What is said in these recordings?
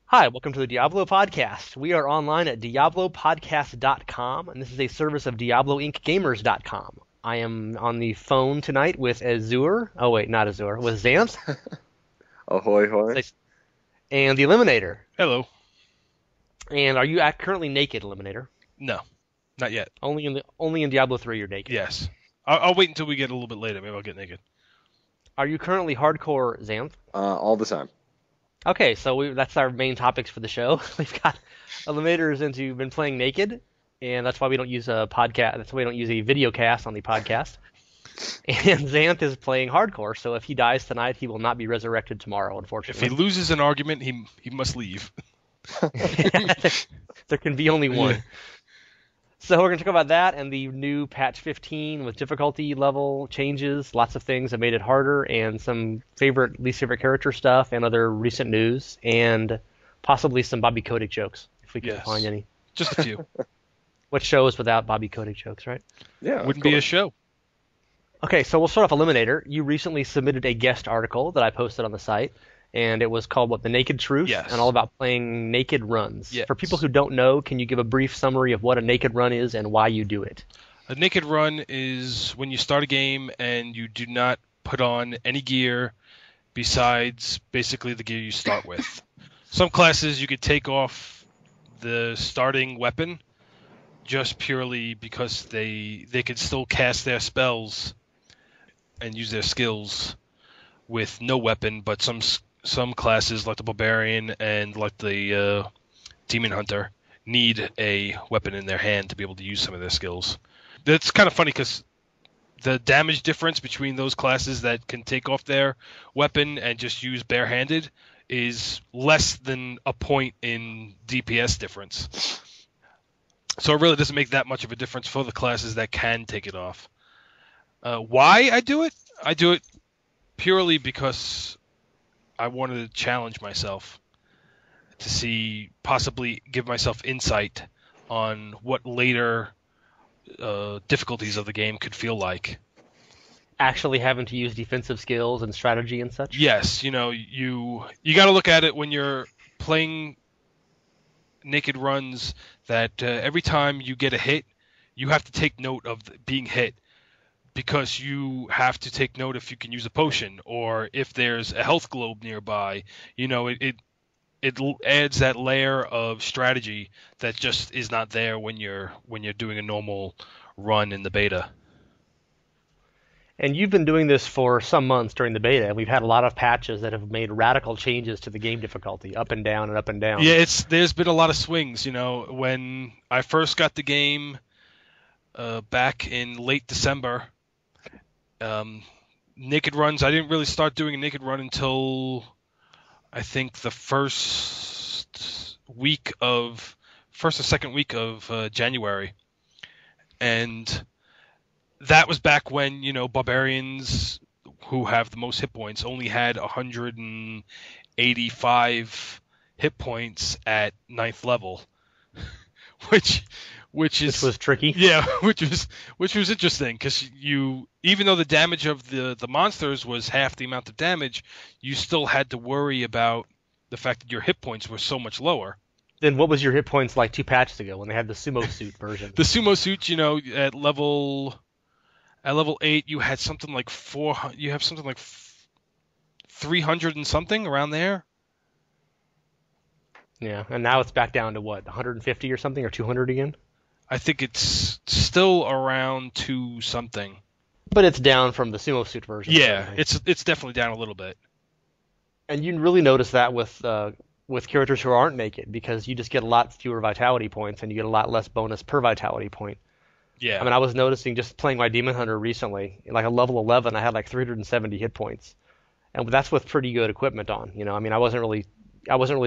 Hi, welcome to the Diablo podcast. We are online at diablopodcast.com, and this is a service of diabloincgamers.com. I am on the phone tonight with Azure. Oh, wait, not Azure, with Xanth Ahoy hoy. and the Eliminator. Hello. And are you currently naked, Eliminator? No, not yet. Only in Diablo 3 you're naked. Yes. I'll wait until we get a little bit later. Maybe I'll get naked. Are you currently hardcore Xanth? All the time. Okay, so that's our main topics for the show. We've got Eliminators into been playing naked, and that's why we don't use a podcast. That's why we don't use a video cast on the podcast. And Xanth is playing hardcore, so if he dies tonight, he will not be resurrected tomorrow, If unfortunately. he loses an argument, he must leave. There can be only one. So we're going to talk about that and the new patch 15 with difficulty level changes, lots of things that made it harder, and some least favorite character stuff, and other recent news, and possibly some Bobby Kotick jokes, if we can Yes. find any. Just a few. What show is without Bobby Kotick jokes, right? Yeah. Wouldn't be a show. Okay, so we'll start off Eliminator. You recently submitted a guest article that I posted on the site, and it was called, The Naked Truth? Yes. And all about playing naked runs. Yes. For people who don't know, can you give a brief summary of what a naked run is and why you do it? A naked run is when you start a game and you do not put on any gear besides basically the gear you start with. Some classes you could take off the starting weapon just purely because they could still cast their spells and use their skills with no weapon, but some classes like the barbarian and like the demon hunter need a weapon in their hand to be able to use some of their skills. That's kind of funny because the damage difference between those classes that can take off their weapon and just use barehanded is less than a point in DPS difference. So it really doesn't make that much of a difference for the classes that can take it off. Why I do it? I do it purely because I wanted to challenge myself to possibly give myself insight on what later difficulties of the game could feel like. Actually having to use defensive skills and strategy and such? Yes, you got to look at it when you're playing naked runs that every time you get a hit, you have to take note of being hit. Because you have to take note if you can use a potion or if there's a health globe nearby. It adds that layer of strategy that just is not there when you're doing a normal run in the beta. And you've been doing this for some months during the beta, and we've had a lot of patches that have made radical changes to the game difficulty, up and down and up and down. Yeah, there's been a lot of swings. When I first got the game back in late December. Naked runs, I didn't really start doing a naked run until I think the first or second week of January. And that was back when, barbarians who have the most hit points only had 185 hit points at 9th level, which was tricky. Yeah, which was interesting because even though the damage of the monsters was half the amount of damage, you still had to worry about the fact that your hit points were so much lower. Then what was your hit points like 2 patches ago when they had the sumo suit version? The sumo suit, at level 8, you had something like 300 and something around there. Yeah, and now it's back down to what, 150 or something, or 200 again? I think it's still around 2 something. But it's down from the sumo suit version. Yeah, it's definitely down a little bit. And you really notice that with characters who aren't naked, because you just get a lot fewer vitality points and you get a lot less bonus per vitality point. Yeah. I mean, I was noticing just playing my Demon Hunter recently, like a level 11, I had like 370 hit points. And that's with pretty good equipment on. I mean, I wasn't really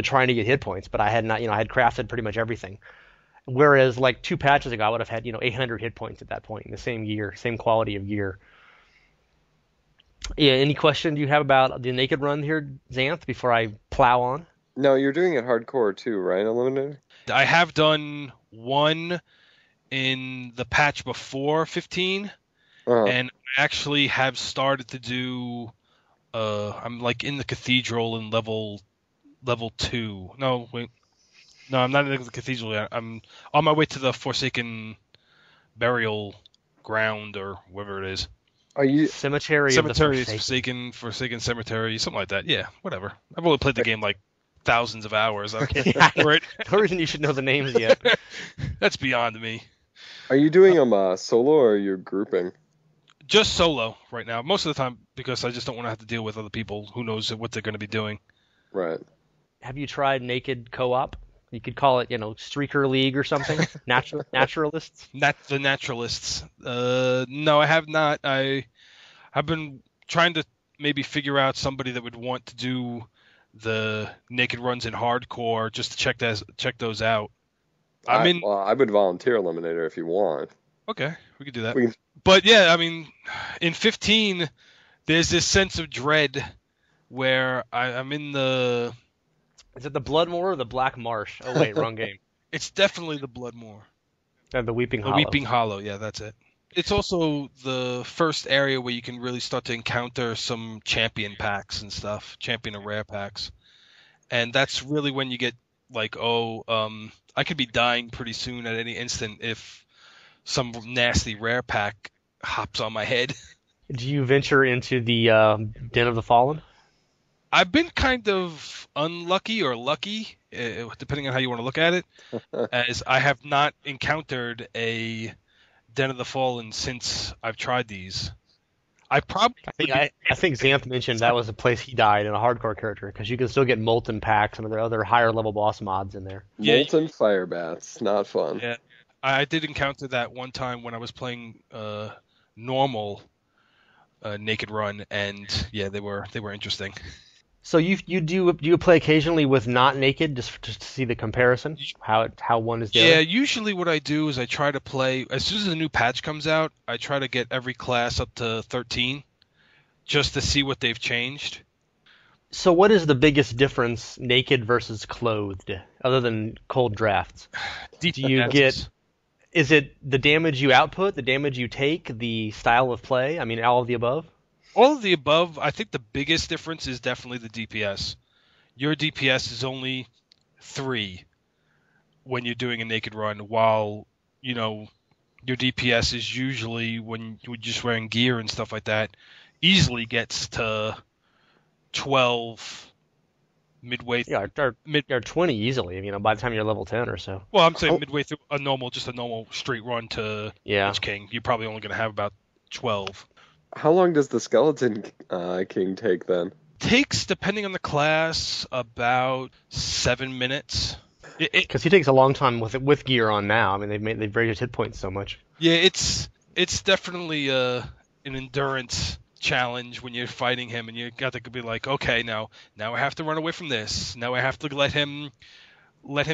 trying to get hit points, but I had not, I had crafted pretty much everything. Whereas like 2 patches ago, I would have had 800 hit points at that point in the same gear, same quality of gear. Yeah. Any question do you have about the naked run here, Xanth? Before I plow on. No, you're doing it hardcore too, right, Eliminator? I have done one in the patch before 15, and I actually have started to do. I'm like in the cathedral in level level 2. No, wait. No, I'm not in the cathedral yet. I'm on my way to the Forsaken Burial Ground or whatever it is. Are you Cemetery of the Cemetery, Forsaken. Forsaken Cemetery, something like that. Yeah, whatever. I've only played the game like thousands of hours. Okay, Yeah, right? no reason you should know the names yet. That's beyond me. are you doing them solo or are you grouping? Just solo right now, most of the time, because I just don't want to have to deal with other people who knows what they're going to be doing. Right. Have you tried naked co-op? You could call it, Streaker League or something. Naturalists. The Naturalists. No, I have not. I've been trying to maybe figure out somebody that would want to do the naked runs in hardcore just to check those out. Well, I would volunteer Eliminator if you want. Okay, we could do that. We can- But yeah, I mean, in 15, there's this sense of dread where I'm in the. Is it the Bloodmoor or the Black Marsh? Oh wait, wrong game. It's definitely the Bloodmoor. The Weeping Hollow. The Weeping Hollow, yeah, that's it. It's also the first area where you can really start to encounter some champion packs and stuff, champion and rare packs. And that's really when you get like, I could be dying pretty soon at any instant if some nasty rare pack hops on my head. Do you venture into the Den of the Fallen? I've been kind of unlucky or lucky, depending on how you want to look at it, as I have not encountered a Den of the Fallen since I've tried these. I think Xanth mentioned that was a place he died in a hardcore character, because you can still get Molten packs and there are other higher level boss mods in there. Molten fire bats, not fun. Yeah, I did encounter that one time when I was playing normal naked run, and yeah, they were interesting. So do you play occasionally with not naked just to see the comparison, how one is doing? Yeah, usually what I do is I try to play as soon as a new patch comes out. I try to get every class up to 13, just to see what they've changed. So what is the biggest difference, naked versus clothed, other than cold drafts? Do you get? Is it the damage you output, the damage you take, the style of play? I mean, all of the above. All of the above. I think the biggest difference is definitely the DPS. Your DPS is only 3 when you're doing a naked run, while, your DPS is usually, when you're just wearing gear and stuff like that, easily gets to 12 midway through. Or 20 easily, by the time you're level 10 or so. Well, I'm saying midway through a normal straight run to Lich King, you're probably only going to have about 12. How long does the Skeleton King take then? Takes, depending on the class, about 7 minutes. Because he takes a long time with gear on now. I mean, they've raised his hit points so much. Yeah, it's definitely an endurance challenge when you're fighting him, and you got to be like, okay, now I have to run away from this. Now I have to let him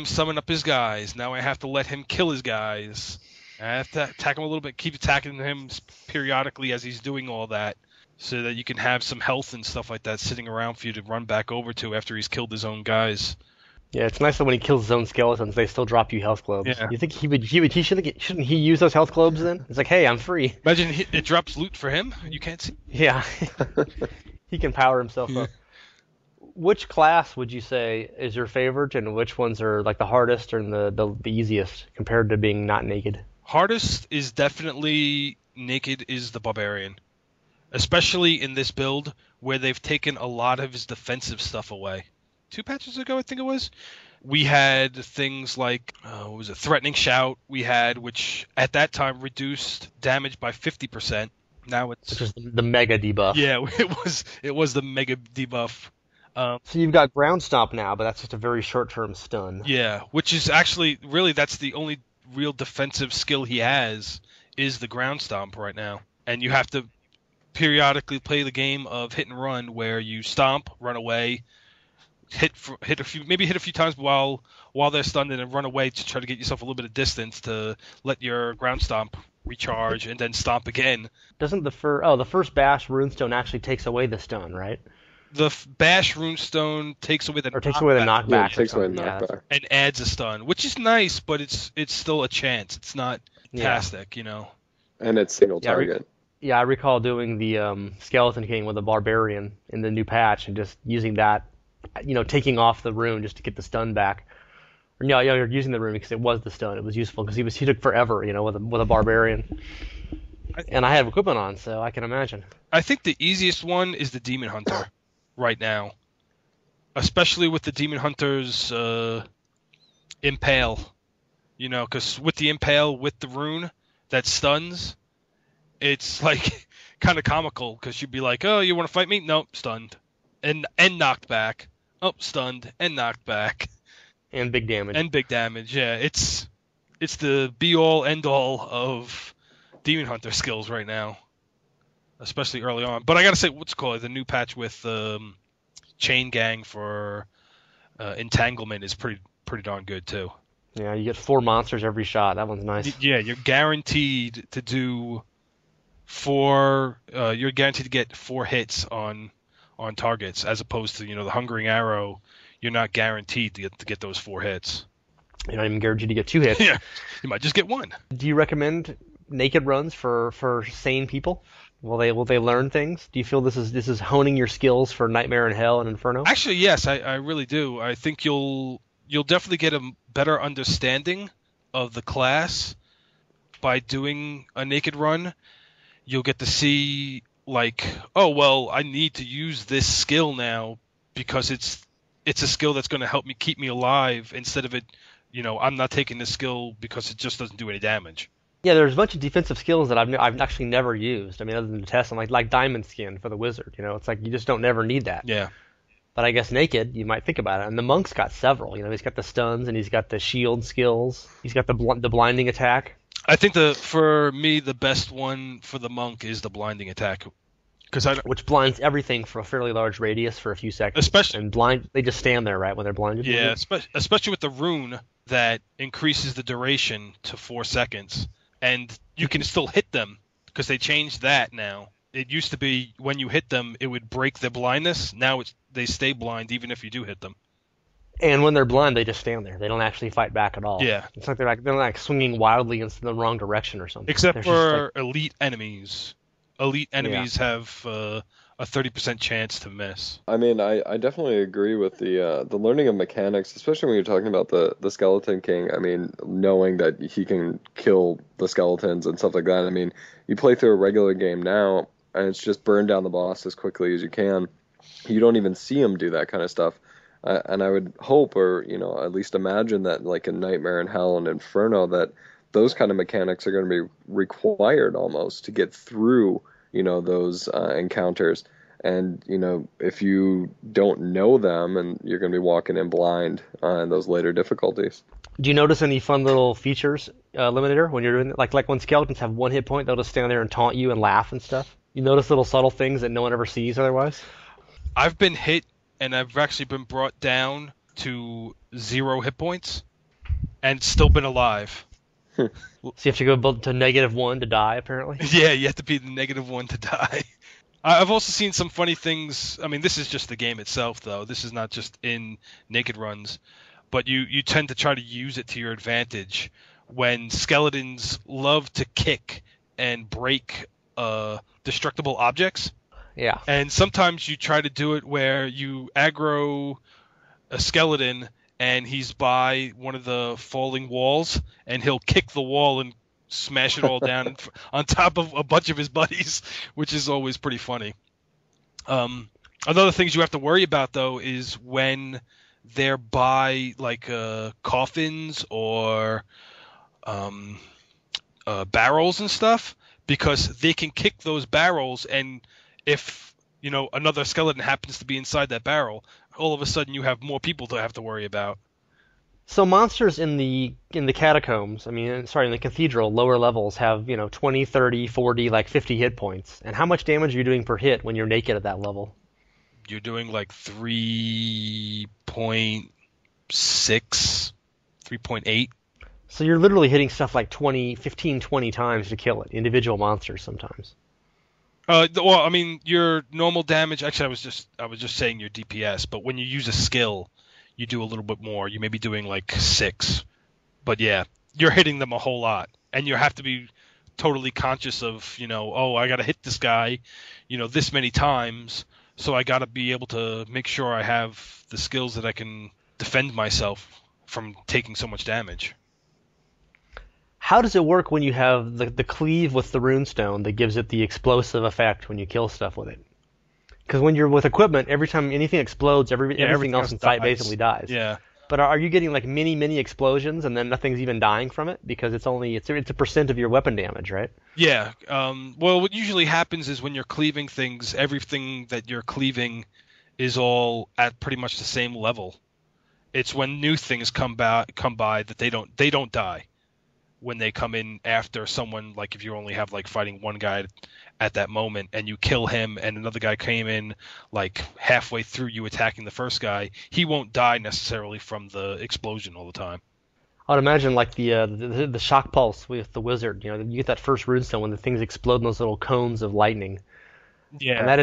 summon up his guys. Now I have to let him kill his guys. I have to attack him a little bit, keep attacking him periodically as he's doing all that, so that you can have some health and stuff like that sitting around for you to run back over to after he's killed his own guys. Yeah, it's nice that when he kills his own skeletons, they still drop you health globes. Yeah. You think shouldn't he use those health globes then? It's like, hey, I'm free. Imagine it drops loot for him. You can't see. Yeah, he can power himself up. Which class would you say is your favorite, and which ones are like the hardest or the easiest compared to being not naked? Hardest is definitely naked is the barbarian, especially in this build where they've taken a lot of his defensive stuff away. 2 patches ago, I think it was, we had things like threatening shout. We had, which at that time reduced damage by 50%. Now it's which is the mega debuff. Yeah, it was the mega debuff. So you've got ground stomp now, but that's just a very short-term stun. Yeah, which is actually really that's the only real defensive skill he has is the ground stomp right now, and you have to periodically play the game of hit and run where you stomp, run away, hit a few times while they're stunned, and then run away to try to get yourself a little bit of distance to let your ground stomp recharge and then stomp again. Doesn't the first bash runestone actually takes away the stun, right? The bash runestone takes away the knockback. Yeah, takes away the knockback. And adds a stun, which is nice, but it's still a chance. It's not fantastic, And it's single target. I recall doing the Skeleton King with a Barbarian in the new patch and just using that taking off the rune just to get the stun back. Or, you're using the rune because it was the stun. It was useful because he took forever, with a barbarian. And I have equipment on, so I can imagine. I think the easiest one is the Demon Hunter right now. Especially with the Demon Hunter's Impale. Because with the Impale, with the rune that stuns, it's like kind of comical because you'd be like, oh, you want to fight me? Nope, stunned. And knocked back. Oh, stunned and knocked back. And big damage. And big damage, yeah. It's the be-all, end-all of Demon Hunter skills right now. Especially early on. But I gotta say, the new patch with Chain Gang for Entanglement is pretty darn good, too. Yeah, you get 4 monsters every shot. That one's nice. Yeah, you're guaranteed to do 4... you're guaranteed to get 4 hits on targets, as opposed to, the Hungering Arrow. You're not guaranteed to get those 4 hits. You're not even guaranteed to get 2 hits. Yeah, you might just get 1. Do you recommend naked runs for sane people? Will they learn things? Do you feel this is honing your skills for Nightmare and Hell and Inferno? Actually, yes, I really do. I think you'll definitely get a better understanding of the class by doing a naked run. You'll get to see, like, oh, well, I need to use this skill now because it's a skill that's going to help me keep me alive instead of it, I'm not taking this skill because it just doesn't do any damage. Yeah, there's a bunch of defensive skills that I've actually never used. I mean, other than to test them, like Diamond Skin for the wizard. It's like you just don't never need that. Yeah. But I guess naked, you might think about it. And the monk's got several. He's got the stuns and he's got the shield skills. He's got the blinding attack. I think for me the best one for the monk is the blinding attack, which blinds everything for a fairly large radius for a few seconds. They just stand there, right, when they're blinded. Yeah, especially with the rune that increases the duration to 4 seconds. And you can still hit them because they changed that now. It used to be when you hit them, it would break their blindness. Now they stay blind even if you do hit them. And when they're blind, they just stand there. They don't actually fight back at all. Yeah. It's like they're swinging wildly in the wrong direction or something. Except for elite enemies. Elite enemies have a 30% chance to miss. I mean, I definitely agree with the learning of mechanics, especially when you're talking about the Skeleton King. I mean, knowing that he can kill the skeletons and stuff like that. I mean, you play through a regular game now, and it's just burn down the boss as quickly as you can. You don't even see him do that kind of stuff. And I would hope, or at least imagine that, like in Nightmare and Hell and Inferno, that those kind of mechanics are going to be required almost to get through those encounters. And if you don't know them, and you're going to be walking in blind in those later difficulties. Do you notice any fun little features, Eliminator, when you're doing it? Like when skeletons have 1 hit point, they'll just stand there and taunt you and laugh and stuff. You notice little subtle things that no one ever sees otherwise? I've been hit, and I've actually been brought down to 0 hit points, and still been alive. So you have to go to -1 to die, apparently? Yeah, you have to be the -1 to die. I've also seen some funny things. I mean, this is just the game itself, though. This is not just in naked runs. But you tend to try to use it to your advantage when skeletons love to kick and break destructible objects. Yeah. And sometimes you try to do it where you aggro a skeleton and he's by one of the falling walls, and he'll kick the wall and smash it all down on top of a bunch of his buddies, which is always pretty funny. Another things you have to worry about, though, is when they're by like coffins or barrels and stuff, because they can kick those barrels, and if another skeleton happens to be inside that barrel, all of a sudden you have more people to have to worry about. So monsters in the catacombs, in the cathedral, lower levels have 20, 30, 40, like 50 hit points. And how much damage are you doing per hit when you're naked at that level? You're doing like 3.6, 3.8. So you're literally hitting stuff like 15, 20 times to kill it, individual monsters sometimes. Your normal damage. Actually, I was just saying your DPS. But when you use a skill, you do a little bit more. You may be doing like 6, but yeah, you're hitting them a whole lot, and you have to be totally conscious of I got to hit this guy, this many times So I got to be able to make sure I have the skills that I can defend myself from taking so much damage. How does it work when you have the cleave with the runestone that gives it the explosive effect when you kill stuff with it? Because when you're with equipment, every time anything explodes, everything else in sight basically dies. Yeah. But are you getting like mini explosions and then nothing's even dying from it because it's a percent of your weapon damage, right? Yeah. Well, what usually happens is when you're cleaving things, everything that you're cleaving is all at pretty much the same level. It's when new things come by that they don't die when they come in after someone, like if you only have like fighting one guy at that moment and you kill him and another guy came in like halfway through you attacking the first guy, he won't die necessarily from the explosion all the time. I'd imagine like the shock pulse with the wizard. You get that first runestone when the things explode in those little cones of lightning. Yeah. And that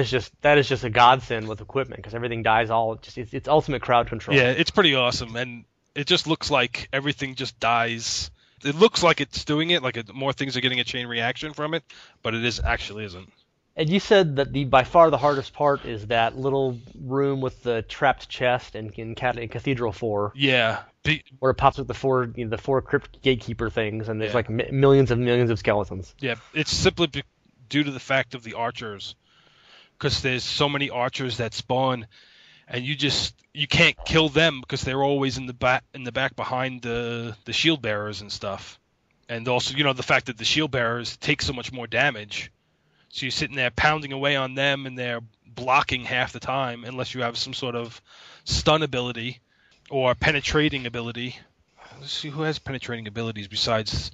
is just a godsend with equipment because everything dies it's ultimate crowd control. Yeah, it's pretty awesome, and it just looks like everything just dies. It looks like it's doing it, like more things are getting a chain reaction from it, but it actually isn't. And you said that by far the hardest part is that little room with the trapped chest in Cathedral 4. Yeah. Where it pops up the four crypt gatekeeper things, and there's like millions of skeletons. Yeah, it's simply due to the fact of the archers, because there's so many archers that spawn, and you can't kill them because they're always in the back behind the shield bearers and stuff, and also the fact that the shield bearers take so much more damage. So you're sitting there pounding away on them, and they're blocking half the time, unless you have some sort of stun ability or penetrating ability. Let's see who has penetrating abilities besides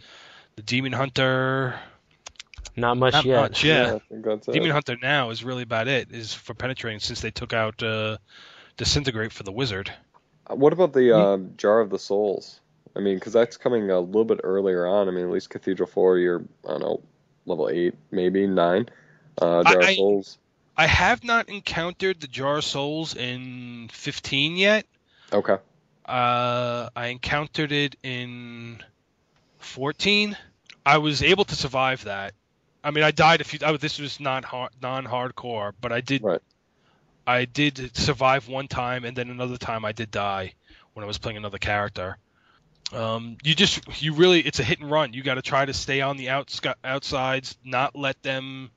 the Demon Hunter. Not much yet. Yeah. I think that's Demon it. Hunter now is really about it, is for penetrating, since they took out Disintegrate for the wizard. What about the Jar of the Souls? I mean, because that's coming a little bit earlier on. I mean, at least Cathedral 4, you're, I don't know, level 8, maybe 9. Jar of Souls. I have not encountered the Jar of Souls in 15 yet. Okay. I encountered it in 14. I was able to survive that. I mean, I died a few. This was not non-hardcore, but I did. Right. I did survive one time, and then another time I did die when I was playing another character. You really, it's a hit and run. You got to try to stay on the outsides, not let them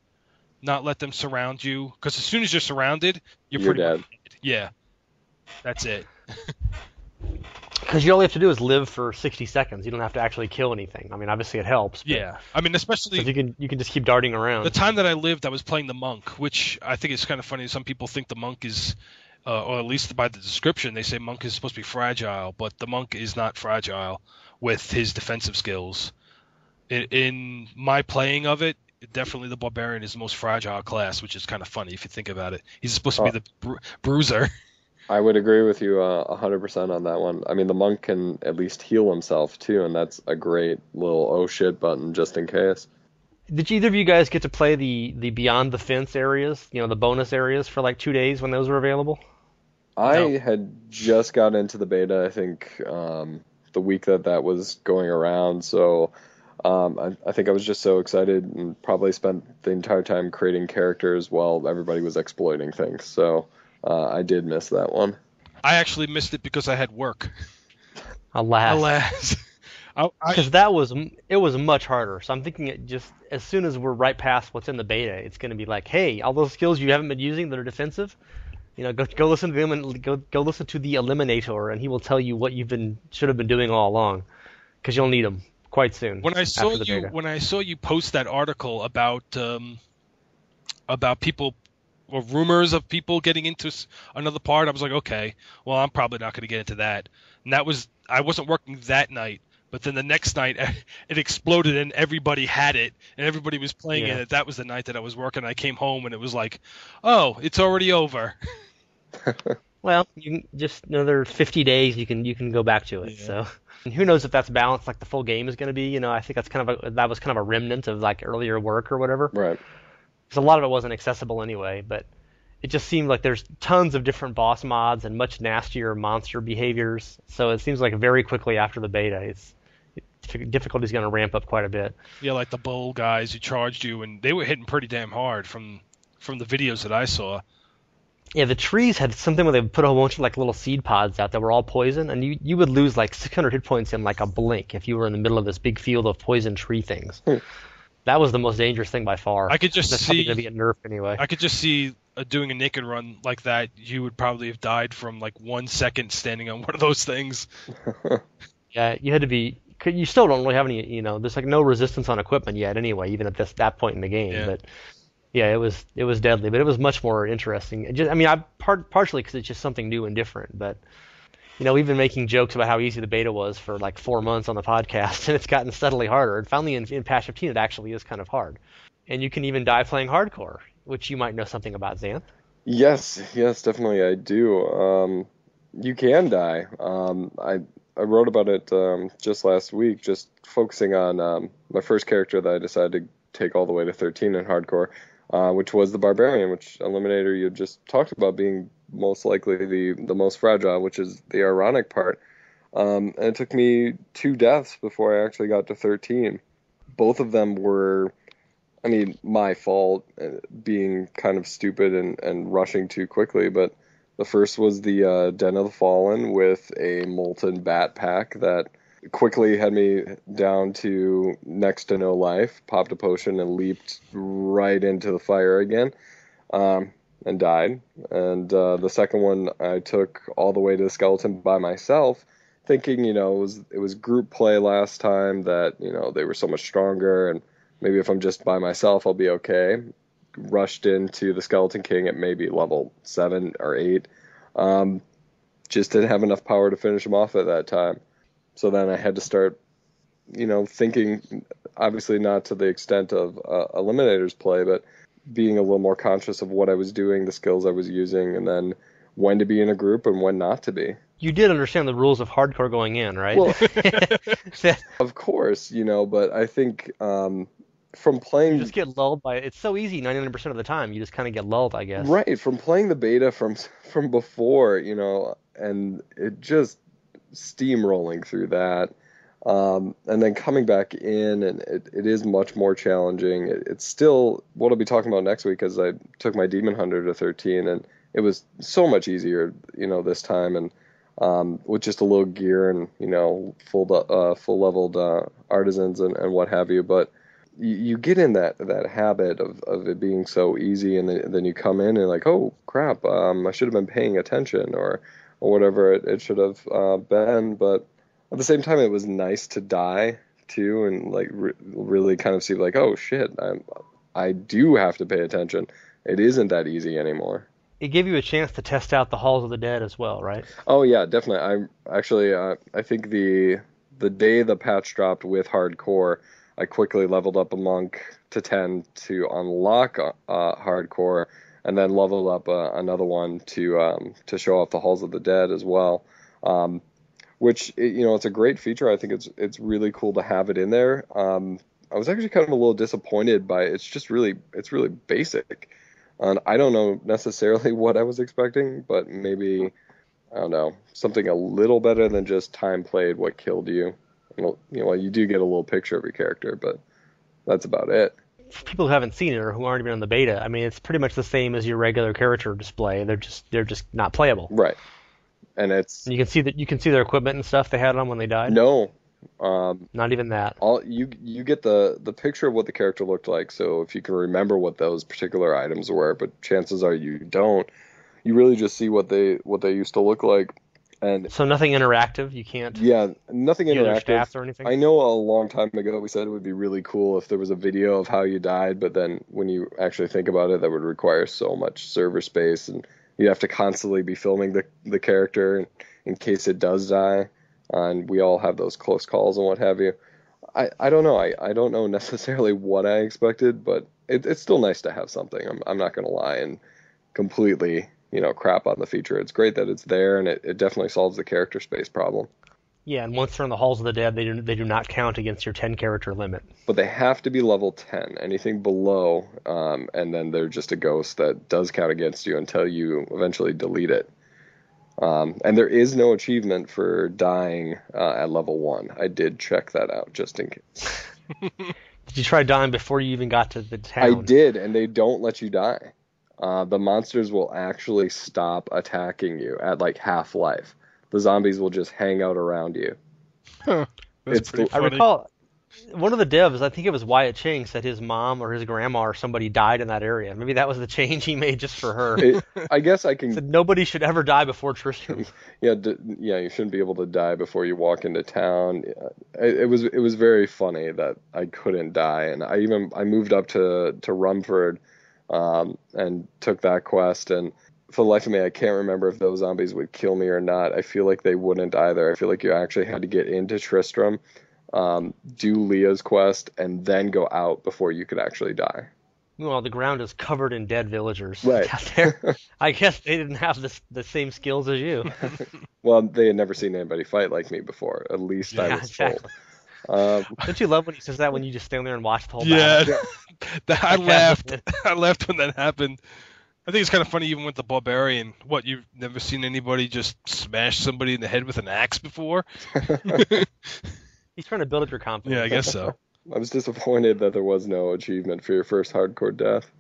surround you. Because as soon as you're surrounded, you're pretty dead. Yeah, that's it. Because all you have to do is live for 60 seconds. You don't have to actually kill anything. I mean, obviously it helps. Yeah, I mean, especially you can just keep darting around. the time that I lived, I was playing the monk, which I think is kind of funny. Some people think the monk is, or at least by the description, they say monk is supposed to be fragile, but the monk is not fragile with his defensive skills. In my playing of it, definitely the barbarian is the most fragile class, which is kind of funny if you think about it. He's supposed to be the bruiser. I would agree with you 100% on that one. I mean, the monk can at least heal himself too, and that's a great little oh shit button just in case. Did either of you guys get to play the Beyond the Fence areas, the bonus areas for like 2 days when those were available? I had just got into the beta, I think, the week that was going around, so I think I was just so excited and probably spent the entire time creating characters while everybody was exploiting things, so I did miss that one. I actually missed it because I had work. Alas. Because it was much harder. So I'm thinking it just as soon as we're right past what's in the beta, it's going to be like, hey, all those skills you haven't been using that are defensive, go listen to them and go listen to the Eliminator, and he will tell you what should have been doing all along, because you'll need them quite soon. When I saw you post that article about people, or rumors of people getting into another part, I was like, okay, well, I'm probably not going to get into that. And I wasn't working that night, but then the next night it exploded and everybody had it and everybody was playing it. That was the night that I was working. I came home and it was like, oh, it's already over. Well, you can just another 50 days you can go back to it. Yeah. So and who knows if that's balanced like the full game is going to be. I think that was kind of a remnant of like earlier work or whatever. Right. Because a lot of it wasn't accessible anyway, but it just seemed like there's tons of different boss mods and much nastier monster behaviors. So it seems like very quickly after the beta, difficulty is going to ramp up quite a bit. Yeah, like the bull guys who charged you, and they were hitting pretty damn hard from the videos that I saw. Yeah, the trees had something where they put a whole bunch of like little seed pods out that were all poison, and you would lose like 600 hit points in like a blink if you were in the middle of this big field of poison tree things. Hmm. That was the most dangerous thing by far. I could just That's probably going to see be a nerf anyway. I could just see doing a naked run like that. You would probably have died from like 1 second standing on one of those things. Yeah, you had to be. You still don't really have any. There's like no resistance on equipment yet anyway, even at that point in the game. Yeah. But yeah, it was deadly, but it was much more interesting. I mean, partially because it's just something new and different. But we've been making jokes about how easy the beta was for like 4 months on the podcast, and it's gotten steadily harder. And finally, in patch 15, it actually is kind of hard. And you can even die playing hardcore, which you might know something about, Xanth. Yes, definitely I do. You can die. I wrote about it just last week, just focusing on my first character that I decided to take all the way to 13 in hardcore, which was the barbarian, which Eliminator you just talked about being most likely the most fragile, which is the ironic part. And it took me 2 deaths before I actually got to 13. Both of them were, I mean, my fault, being kind of stupid and rushing too quickly, but the first was the Den of the Fallen with a molten bat pack that quickly had me down to next to no life, popped a potion and leaped right into the fire again, and died. And the second one I took all the way to the skeleton by myself, thinking, it was group play last time, that, they were so much stronger, and maybe if I'm just by myself, I'll be okay. Rushed into the Skeleton King at maybe level 7 or 8. Just didn't have enough power to finish him off at that time. So then I had to start, thinking, obviously not to the extent of Eliminator's play, but being a little more conscious of what I was doing, the skills I was using, and then when to be in a group and when not to be. You did understand the rules of hardcore going in, right? Well, of course, but I think from playing... You just get lulled by it. It's so easy 99% of the time. You just kind of get lulled, I guess. Right, from playing the beta from before, and it just steamrolling through that. And then coming back in, and it is much more challenging. It's still what I'll be talking about next week, as I took my Demon Hunter to 13, and it was so much easier, this time, and with just a little gear and, full leveled artisans and what have you. But you get in that habit of it being so easy, and then you come in and like, oh crap, I should have been paying attention, or whatever it should have been. But at the same time, it was nice to die too, and like really kind of see like, oh shit, I do have to pay attention. It isn't that easy anymore. It gave you a chance to test out the Halls of the Dead as well, right? Oh yeah, definitely. I actually I think the day the patch dropped with hardcore, I quickly leveled up a monk to 10 to unlock hardcore, and then leveled up another one to show off the Halls of the Dead as well. Which it's a great feature. I think it's really cool to have it in there. I was actually kind of a little disappointed by it. It's really basic. And I don't know necessarily what I was expecting, but maybe, I don't know, something a little better than just time played, what killed you. You do get a little picture of your character, but that's about it. For people who haven't seen it or who aren't even on the beta, I mean, it's pretty much the same as your regular character display. They're just not playable. Right. And you can see their equipment and stuff they had on when they died. No. Not even that. You get the picture of what the character looked like, so if you can remember what those particular items were, but chances are you don't. You really just see what they used to look like. And so nothing interactive. You can't. Yeah, nothing interactive. Stats or anything. I know a long time ago we said it would be really cool if there was a video of how you died, but then when you actually think about it, that would require so much server space, and you have to constantly be filming the character in case it does die. And we all have those close calls and what have you. I don't know. I don't know necessarily what I expected, but it's still nice to have something. I'm not going to lie and completely crap on the feature. It's great that it's there, and it definitely solves the character space problem. Yeah, and once they're in the Halls of the Dead, they do not count against your 10 character limit. But they have to be level 10. Anything below, and then they're just a ghost that does count against you until you eventually delete it. And there is no achievement for dying at level 1. I did check that out just in case. Did you try dying before you even got to the town? I did, and they don't let you die. the monsters will actually stop attacking you at like half life. The zombies will just hang out around you. Huh. That's It's pretty I funny. recall one of the devs, I think it was Wyatt Chang, said his mom or his grandma or somebody died in that area. Maybe that was the change he made just for her. I guess I can. Said nobody should ever die before Tristram. Yeah, you shouldn't be able to die before you walk into town. It was very funny that I couldn't die, and I moved up to Rumford, and took that quest, and for the life of me, I can't remember if those zombies would kill me or not. I feel like they wouldn't either. I feel like you actually had to get into Tristram, do Leah's quest, and then go out before you could actually die. Well, the ground is covered in dead villagers Right. out there. I guess they didn't have the same skills as you. Well, they had never seen anybody fight like me before. At least I Yeah, was exactly. told. Don't you love when he says that when you just stand there and watch the whole Yeah, battle? I Like, laughed. I laughed when that happened. I think it's kind of funny even with the barbarian. What, you've never seen anybody just smash somebody in the head with an axe before? He's trying to build up your confidence. Yeah, I guess so. I was disappointed that there was no achievement for your first hardcore death.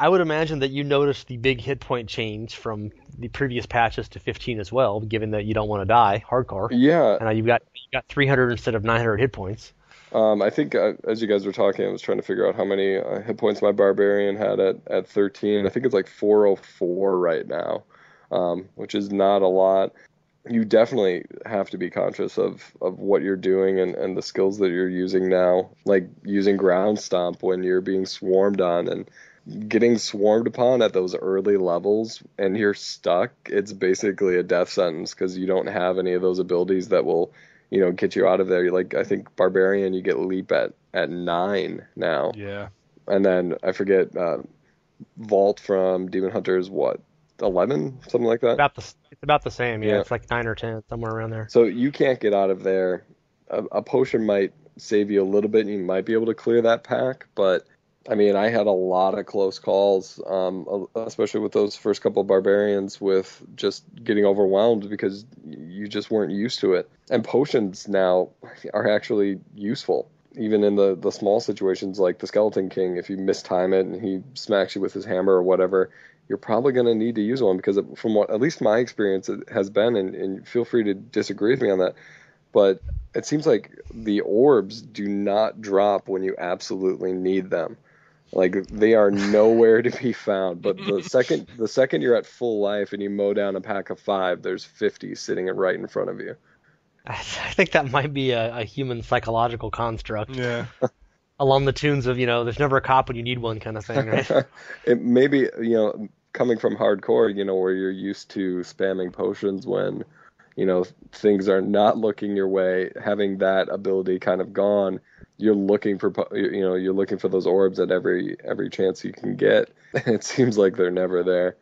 I would imagine that you noticed the big hit point change from the previous patches to 15 as well, given that you don't want to die hardcore. Yeah, And now you've got 300 instead of 900 hit points. I think as you guys were talking, I was trying to figure out how many hit points my barbarian had at 13. I think it's like 404 right now, which is not a lot. You definitely have to be conscious of what you're doing and the skills that you're using now, like using ground stomp when you're being swarmed on and getting swarmed upon at those early levels and you're stuck. It's basically a death sentence because you don't have any of those abilities that will, get you out of there. Like, I think barbarian, you get leap at 9 now. Yeah. And then I forget, vault from Demon Hunter is what, 11, something like that. It's about the same. Yeah, Yeah. It's like 9 or 10, somewhere around there. So you can't get out of there. A potion might save you a little bit, and you might be able to clear that pack. But I mean, I had a lot of close calls, especially with those first couple of barbarians, with just getting overwhelmed because you just weren't used to it. And potions now are actually useful, even in the small situations like the Skeleton King. If you mistime it and he smacks you with his hammer or whatever, you're probably going to need to use one because from what, at least my experience has been, and feel free to disagree with me on that, but it seems like the orbs do not drop when you absolutely need them. Like, they are nowhere to be found. But the second you're at full life and you mow down a pack of 5, there's 50 sitting right in front of you. I think that might be a human psychological construct. Yeah. Along the tunes of, there's never a cop when you need one kind of thing, right? It maybe, coming from hardcore, where you're used to spamming potions when, things are not looking your way, having that ability kind of gone, you're looking for those orbs at every chance you can get. It seems like they're never there.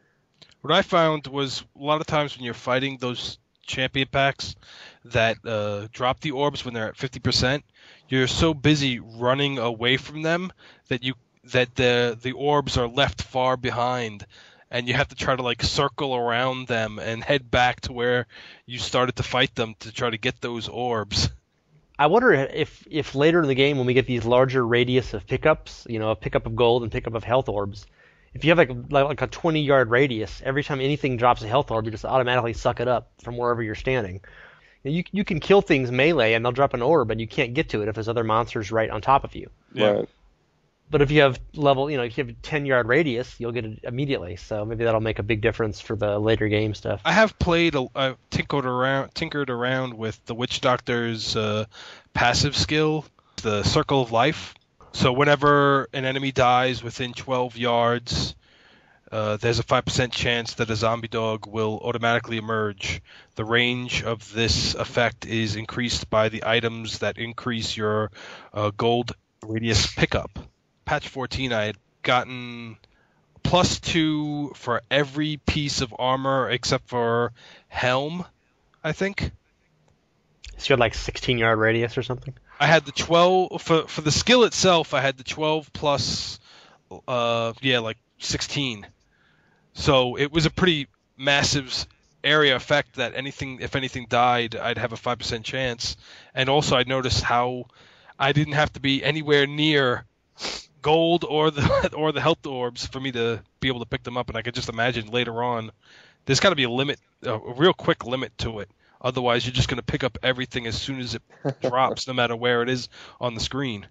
What I found was a lot of times when you're fighting those champion packs that drop the orbs when they're at 50%, you're so busy running away from them that the orbs are left far behind, and you have to try to like circle around them and head back to where you started to fight them to try to get those orbs. I wonder if later in the game when we get these larger radius of pickups, a pickup of gold and pickup of health orbs, if you have like a 20-yard radius, every time anything drops a health orb, you just automatically suck it up from wherever you're standing. You can kill things melee and they'll drop an orb and you can't get to it if there's other monsters right on top of you. Yeah. Right. But if you have if you have a 10-yard radius, you'll get it immediately. So maybe that'll make a big difference for the later game stuff. I have played, tinkered around with the Witch Doctor's passive skill, the Circle of Life. So whenever an enemy dies within 12 yards, there's a 5% chance that a zombie dog will automatically emerge. The range of this effect is increased by the items that increase your gold radius pickup. Patch 14, I had gotten +2 for every piece of armor except for helm, I think. So you had like 16-yard radius or something? I had the 12 for the skill itself. I had the 12 plus, like 16. So it was a pretty massive area effect that if anything died, I'd have a 5% chance. And also, I noticed how I didn't have to be anywhere near gold or the or the health orbs for me to be able to pick them up, and I could just imagine later on there's got to be a limit, a real quick limit to it. Otherwise, you're just going to pick up everything as soon as it drops, no matter where it is on the screen.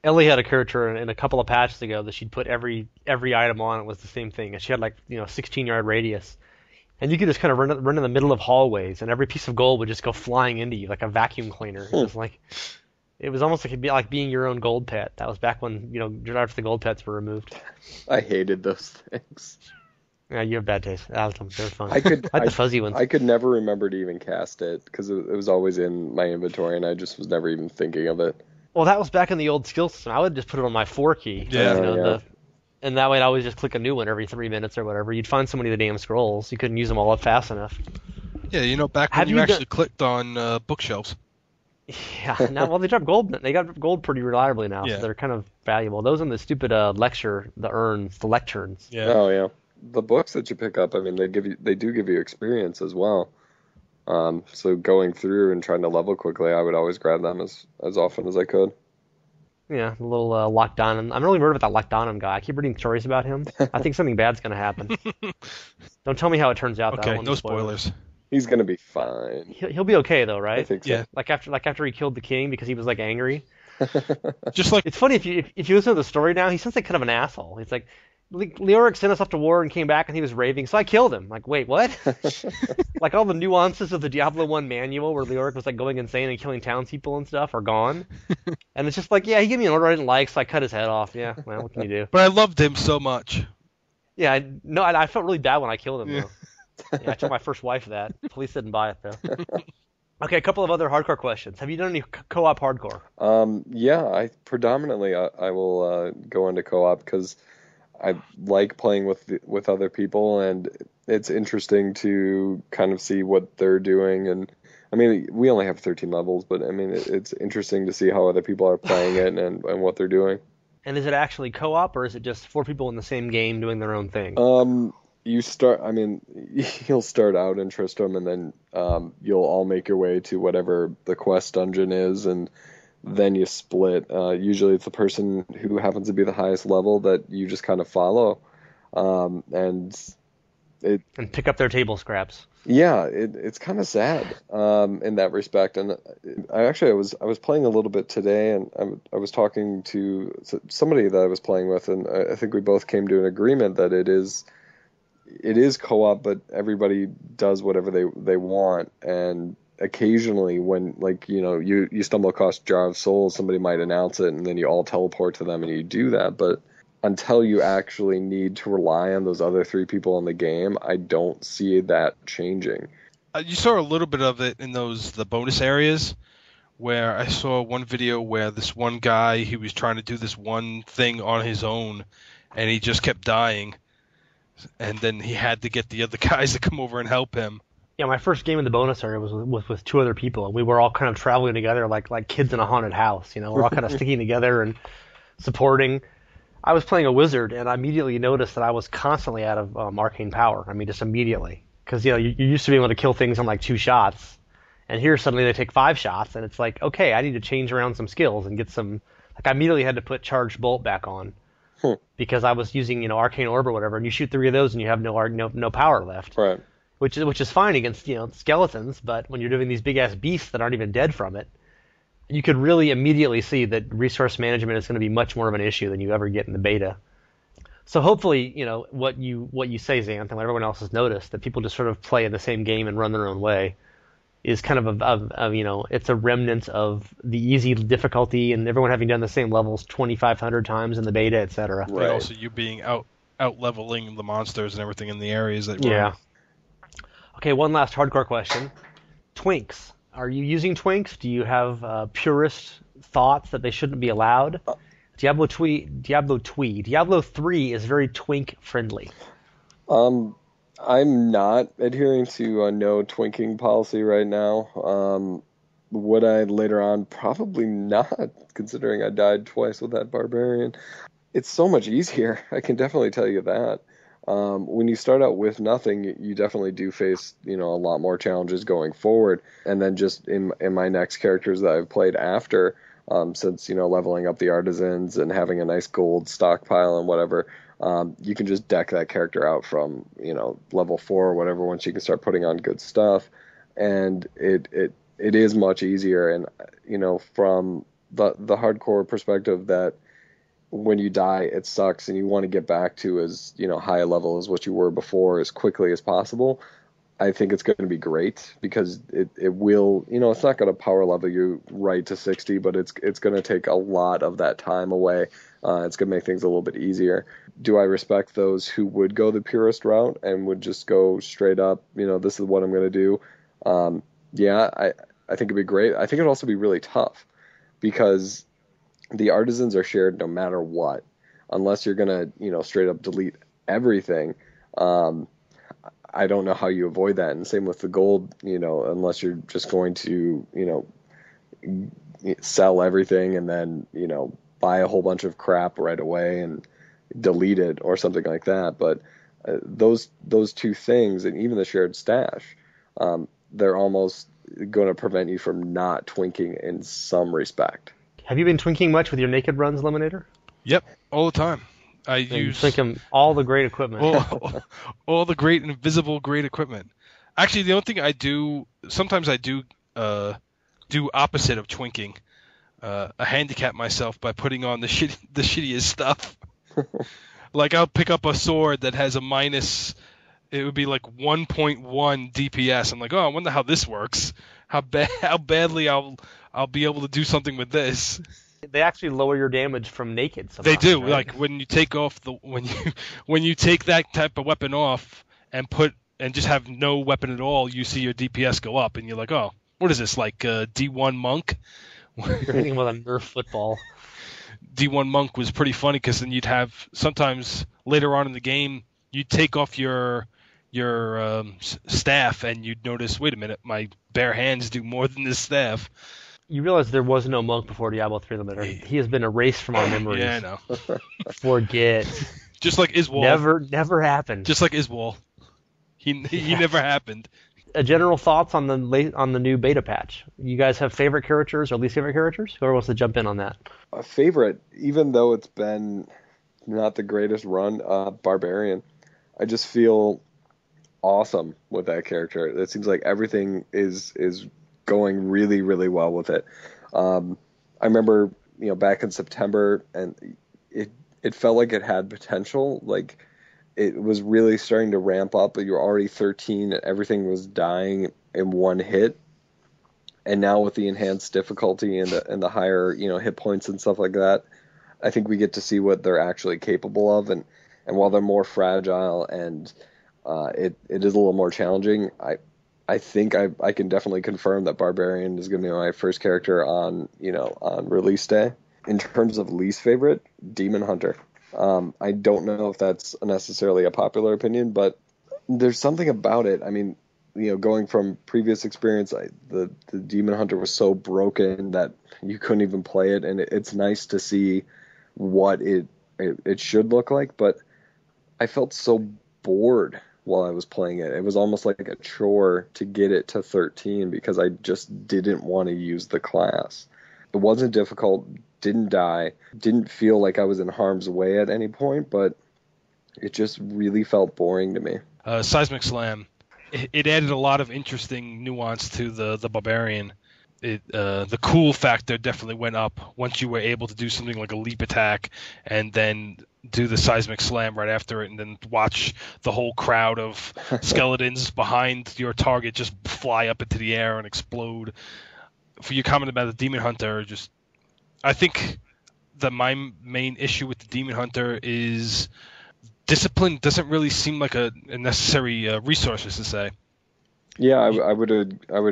Ellie had a character in a couple of patches ago that she'd put every item on. It was the same thing, and she had like 16-yard radius, and you could just kind of run in the middle of hallways, and every piece of gold would just go flying into you like a vacuum cleaner. It was almost like it'd be like being your own gold pet. That was back when after the gold pets were removed. I hated those things. Yeah, you have bad taste. I liked them. They were fun. I like the fuzzy ones. I could never remember to even cast it because it was always in my inventory, and I just was never even thinking of it. Well, that was back in the old skill system. I would just put it on my 4 key. Yeah. And that way I'd always just click a new one every 3 minutes or whatever. You'd find so many of the damn scrolls. You couldn't use them all up fast enough. Yeah, back when you actually clicked on bookshelves. Yeah, now, well, they drop gold. They got gold pretty reliably now, Yeah. so they're kind of valuable. Those and the stupid the urns, the lecterns. Yeah. Oh, yeah. The books that you pick up, I mean, they do give you experience as well. So going through and trying to level quickly, I would always grab them as often as I could. Yeah, the little Lockdown. I'm really worried about that Lockdown guy. I keep reading stories about him. I think something bad's going to happen. Don't tell me how it turns out, though. I Okay, don't want no spoilers. He's gonna be fine. He'll be okay, though, right? I think so. Yeah. Like after he killed the king because he was like angry. Just like It's funny if you listen to the story now, he sounds like kind of an asshole. He's like, Leoric sent us off to war and came back and he was raving, so I killed him. Like, wait, what? Like all the nuances of the Diablo 1 manual where Leoric was like going insane and killing townspeople and stuff are gone. And it's just like, yeah, he gave me an order I didn't like, so I cut his head off. Yeah, well, what can you do? But I loved him so much. Yeah, I felt really bad when I killed him, though. Yeah, I told my first wife that. Police didn't buy it, though. Okay, a couple of other hardcore questions. Have you done any co-op hardcore? Yeah, I predominantly I will go into co-op because I like playing with other people, and it's interesting to kind of see what they're doing. And I mean, we only have 13 levels, but I mean, it's interesting to see how other people are playing it and what they're doing. And is it actually co-op, or is it just 4 people in the same game doing their own thing? You'll start out in Tristram, and then you'll all make your way to whatever the quest dungeon is, and then you split. Usually it's the person who happens to be the highest level that you just kind of follow, and pick up their table scraps. Yeah, it's kind of sad in that respect. And I was playing a little bit today, and I was talking to somebody that I was playing with, and I think we both came to an agreement that it is co-op, but everybody does whatever they want. And occasionally when, like, you stumble across Jar of Souls, somebody might announce it, and then you all teleport to them and you do that. But until you actually need to rely on those other 3 people in the game, I don't see that changing. You saw a little bit of it in the bonus areas, where I saw one video where this one guy, he was trying to do this one thing on his own, and he just kept dying. And then he had to get the other guys to come over and help him. Yeah, my first game in the bonus area was with 2 other people, and we were all kind of traveling together like kids in a haunted house. We're all kind of sticking together and supporting. I was playing a wizard, and I immediately noticed that I was constantly out of arcane power. I mean, just immediately. Because, you used to be able to kill things in like 2 shots, and here suddenly they take 5 shots, and it's like, okay, I need to change around some skills and get some... Like, I immediately had to put Charged Bolt back on. Because I was using, Arcane Orb or whatever, and you shoot 3 of those and you have no power left. Right. Which is fine against, skeletons, but when you're doing these big-ass beasts that aren't even dead from it, you could really immediately see that resource management is going to be much more of an issue than you ever get in the beta. So hopefully, what you say, Xanth, and what everyone else has noticed, that people just sort of play in the same game and run their own way, is kind of it's a remnant of the easy difficulty and everyone having done the same levels 2,500 times in the beta, etc. Right. And also you being out leveling the monsters and everything in the areas that you're in. Okay, one last hardcore question. Twinks. Are you using twinks? Do you have purist thoughts that they shouldn't be allowed? Diablo 3 is very twink friendly. I'm not adhering to a no twinking policy right now. Would I later on? Probably not, considering I died twice with that barbarian. It's so much easier. I can definitely tell you that. When you start out with nothing, you definitely do face, a lot more challenges going forward. And then just in my next characters that I've played after, since, leveling up the artisans and having a nice gold stockpile and whatever, you can just deck that character out from, level 4 or whatever once you can start putting on good stuff. And it is much easier. And, from the hardcore perspective that when you die, it sucks and you want to get back to as, high a level as what you were before as quickly as possible. I think it's going to be great because it will, it's not going to power level you right to 60, but it's going to take a lot of that time away. It's going to make things a little bit easier. Do I respect those who would go the purest route and would just go straight up, this is what I'm going to do? Yeah, I think it'd be great. I think it'd also be really tough because the artisans are shared no matter what, unless you're going to, straight up delete everything. I don't know how you avoid that. And same with the gold, unless you're just going to, sell everything and then, buy a whole bunch of crap right away and delete it or something like that. But those two things, and even the shared stash, they're almost going to prevent you from not twinking in some respect. Have you been twinking much with your naked runs, Eliminator? Yep, all the time. I use twinking all the great equipment. all the great invisible great equipment. Actually, the only thing I do sometimes I do opposite of twinking. I handicap myself by putting on the shittiest stuff. Like I'll pick up a sword that has a minus. It would be like 1.1 DPS. I'm like, oh, I wonder how this works. How badly I'll be able to do something with this. They actually lower your damage from naked. They do. Right? Like when you take off when you take that type of weapon off and just have no weapon at all, you see your DPS go up, and you're like, oh, what is this, like D1 monk? You're hitting with a Nerf football. D1 monk was pretty funny because then you'd have sometimes later on in the game you'd take off your staff and you'd notice, wait a minute, my bare hands do more than this staff. You realize there was no monk before Diablo 3 Eliminator. He has been erased from our memories. Yeah, I know. Forget. Just like Iswal. Never happened. Just like Iswal. He never happened. General thoughts on the new beta patch. You guys have favorite characters or least favorite characters? Whoever wants to jump in on that. A favorite, even though it's been not the greatest run, Barbarian. I just feel awesome with that character. It seems like everything is going really, really well with it. I remember, back in September, and it felt like it had potential. Like it was really starting to ramp up, but you're already 13 and everything was dying in one hit. And now with the enhanced difficulty and the higher, hit points and stuff like that, I think we get to see what they're actually capable of. And while they're more fragile and it is a little more challenging, I think I can definitely confirm that Barbarian is going to be my first character on release day. In terms of least favorite, Demon Hunter. I don't know if that's necessarily a popular opinion, but there's something about it. I mean, going from previous experience, the Demon Hunter was so broken that you couldn't even play it, and it's nice to see what it should look like, but I felt so bored while I was playing it. It was almost like a chore to get it to 13 because I just didn't want to use the class. It wasn't difficult, didn't die, didn't feel like I was in harm's way at any point, but it just really felt boring to me. Seismic Slam. It added a lot of interesting nuance to the Barbarian. The cool factor definitely went up once you were able to do something like a leap attack and then do the Seismic Slam right after it and then watch the whole crowd of skeletons behind your target just fly up into the air and explode. For your comment about the Demon Hunter, I think that my main issue with the Demon Hunter is discipline doesn't really seem like a necessary resource, as to say. Yeah, I would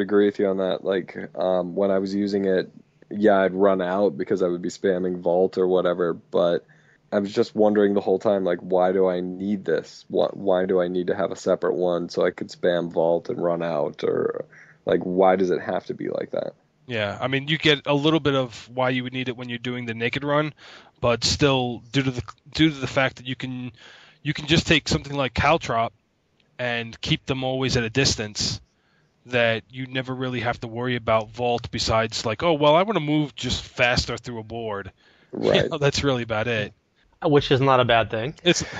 agree with you on that. Like when I was using it, yeah, I'd run out because I would be spamming Vault or whatever. But I was just wondering the whole time, like, why do I need this? Why do I need to have a separate one so I could spam Vault and run out? Or like, why does it have to be like that? Yeah, I mean, you get a little bit of why you would need it when you're doing the naked run, but still, due to the fact that you can just take something like Caltrop and keep them always at a distance, that you never really have to worry about vault besides like, oh, well, I want to move just faster through a board. Right. That's really about it. Which is not a bad thing.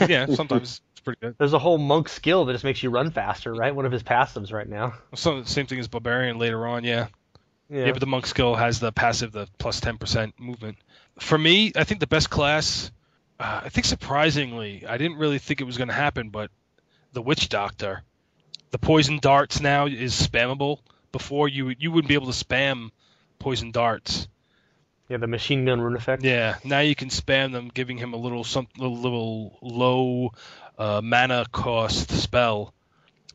Yeah, sometimes it's pretty good. There's a whole monk skill that just makes you run faster, right? One of his passives right now. Same thing as Barbarian later on, yeah. Yeah. Yeah, but the monk skill has the passive, the plus 10% movement. For me, I think the best class, I think surprisingly, I didn't really think it was going to happen, but the Witch Doctor. The poison darts now is spammable. Before you wouldn't be able to spam poison darts. Yeah, the machine gun rune effect. Yeah, now you can spam them, giving him a little low mana cost spell.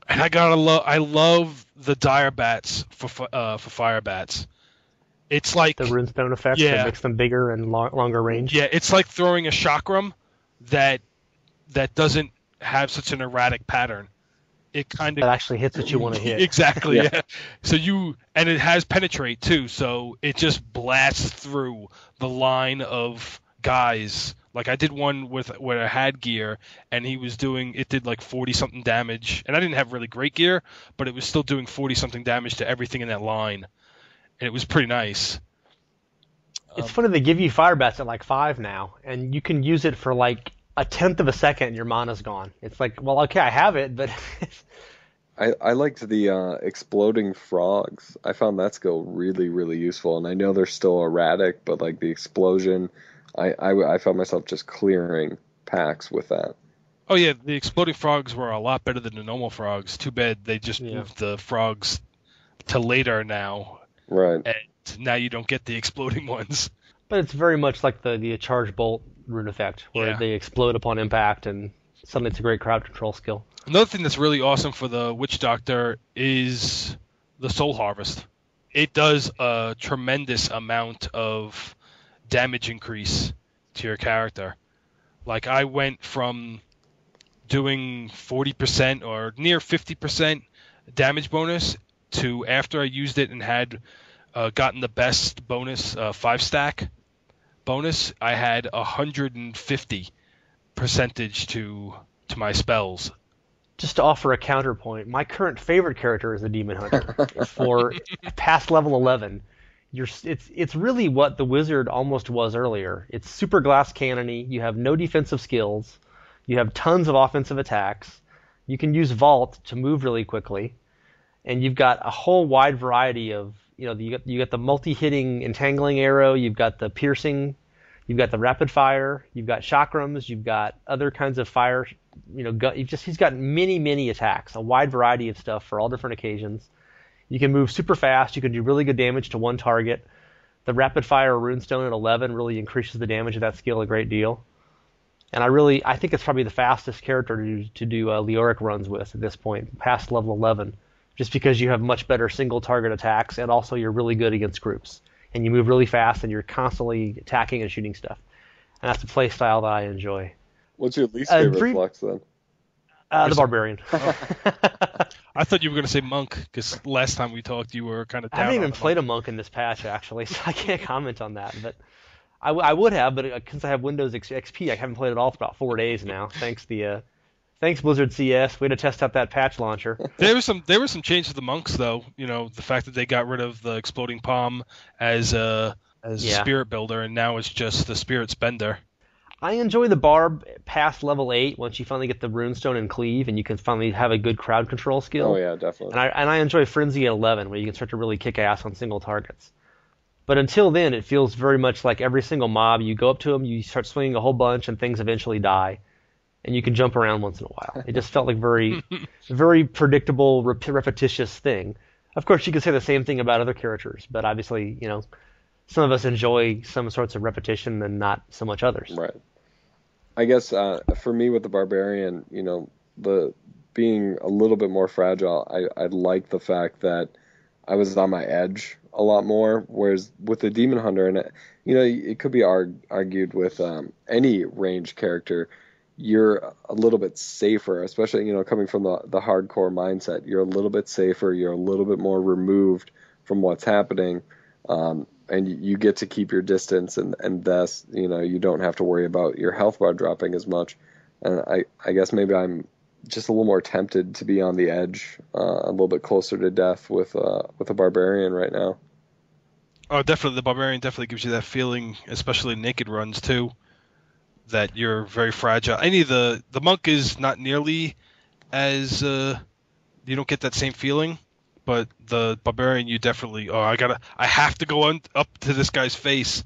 And I love the dire bats for fire bats. It's like the runestone effect that makes them bigger and longer range. Yeah, it's like throwing a chakram that doesn't have such an erratic pattern. It kind of actually hits what you want to hit. Exactly. Yeah. So and it has penetrate too, so it just blasts through the line of guys. Like I did one where I had gear, and it did like 40 something damage, and I didn't have really great gear, but it was still doing 40 something damage to everything in that line, and it was pretty nice. It's funny they give you fire bats at like 5 now, and you can use it for like a tenth of a second, and your mana's gone. It's like, well, okay, I have it, but I liked the exploding frogs. I found that skill really, really useful, and I know they're still erratic, but like the explosion, I found myself just clearing packs with that. Oh yeah, the exploding frogs were a lot better than the normal frogs. Too bad they just moved the frogs to later now. Right. And now you don't get the exploding ones. But it's very much like the charge bolt rune effect, where they explode upon impact, and suddenly it's a great crowd control skill. Another thing that's really awesome for the Witch Doctor is the Soul Harvest. It does a tremendous amount of damage increase to your character. Like I went from doing 40% or near 50% damage bonus to after I used it and had gotten the best bonus 5-stack bonus, I had 150 percentage to my spells. Just to offer a counterpoint, my current favorite character is the Demon Hunter. For past level 11, it's really what the Wizard almost was earlier. It's super glass cannony. You have no defensive skills. You have tons of offensive attacks. You can use Vault to move really quickly, and you've got a whole wide variety of you got the multi-hitting entangling arrow. You've got the piercing. You've got the rapid fire. You've got chakrams. You've got other kinds of fire. He's got many attacks, a wide variety of stuff for all different occasions. You can move super fast. You can do really good damage to one target. The rapid fire runestone at 11 really increases the damage of that skill a great deal. And I think it's probably the fastest character to do Leoric runs with at this point, past level 11, just because you have much better single target attacks, and also you're really good against groups. And you move really fast, and you're constantly attacking and shooting stuff. And that's a play style that I enjoy. What's your least favorite Flux, then? The Barbarian. I thought you were going to say Monk, because last time we talked, you were kind of down. I haven't even played a Monk in this patch, actually, so I can't comment on that. But I would have, but since I have Windows XP, I haven't played it all for about 4 days now. Thanks Blizzard CS. Way to test out that patch launcher. There were some changes to the monks, though. The fact that they got rid of the exploding palm as a spirit builder, and now it's just the spirit spender. I enjoy the barb past level 8 once you finally get the runestone and cleave, and you can finally have a good crowd control skill. Oh yeah, definitely. And I enjoy frenzy at 11, where you can start to really kick ass on single targets. But until then, it feels very much like every single mob. You go up to them, you start swinging a whole bunch, and things eventually die. And you can jump around once in a while. It just felt like very predictable, repetitious thing. Of course, you could say the same thing about other characters, but obviously, some of us enjoy some sorts of repetition and not so much others. Right. I guess for me with the Barbarian, the being a little bit more fragile, I like the fact that I was on my edge a lot more, whereas with the Demon Hunter, and it could be argued with any range character, you're a little bit safer, especially, coming from the hardcore mindset. You're a little bit safer. You're a little bit more removed from what's happening. And you get to keep your distance, and thus, you don't have to worry about your health bar dropping as much. And I guess maybe I'm just a little more tempted to be on the edge, a little bit closer to death with a barbarian right now. Oh, definitely, the barbarian definitely gives you that feeling, especially naked runs too, that you're very fragile. The monk is not nearly as you don't get that same feeling, but the barbarian you definitely. Oh, I have to go up to this guy's face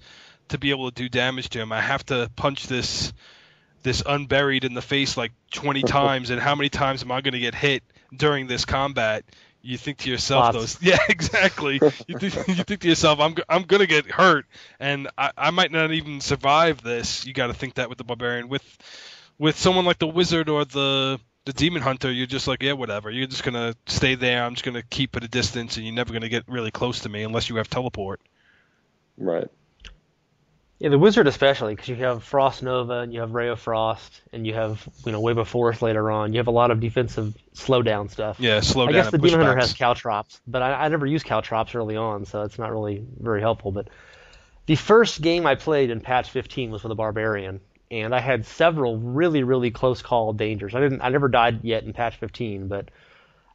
to be able to do damage to him. I have to punch this unburied in the face like 20 times, and how many times am I going to get hit during this combat? You think to yourself, yeah, exactly. You think to yourself, I'm going to get hurt, and I might not even survive this. You got to think that with the barbarian. With someone like the wizard or the demon hunter, you're just like, yeah, whatever. You're just going to stay there. I'm just going to keep at a distance, and you're never going to get really close to me unless you have teleport. Right. Yeah, the wizard especially, because you have Frost Nova and you have Ray of Frost and you have Wave of Force later on. You have a lot of defensive slowdown stuff. Yeah, slowdown. I guess the Demon Hunter pushbacks. has caltrops, but I never used caltrops early on, so it's not really very helpful. But the first game I played in patch 15 was with a barbarian, and I had several really, really close call dangers. I never died yet in patch 15, but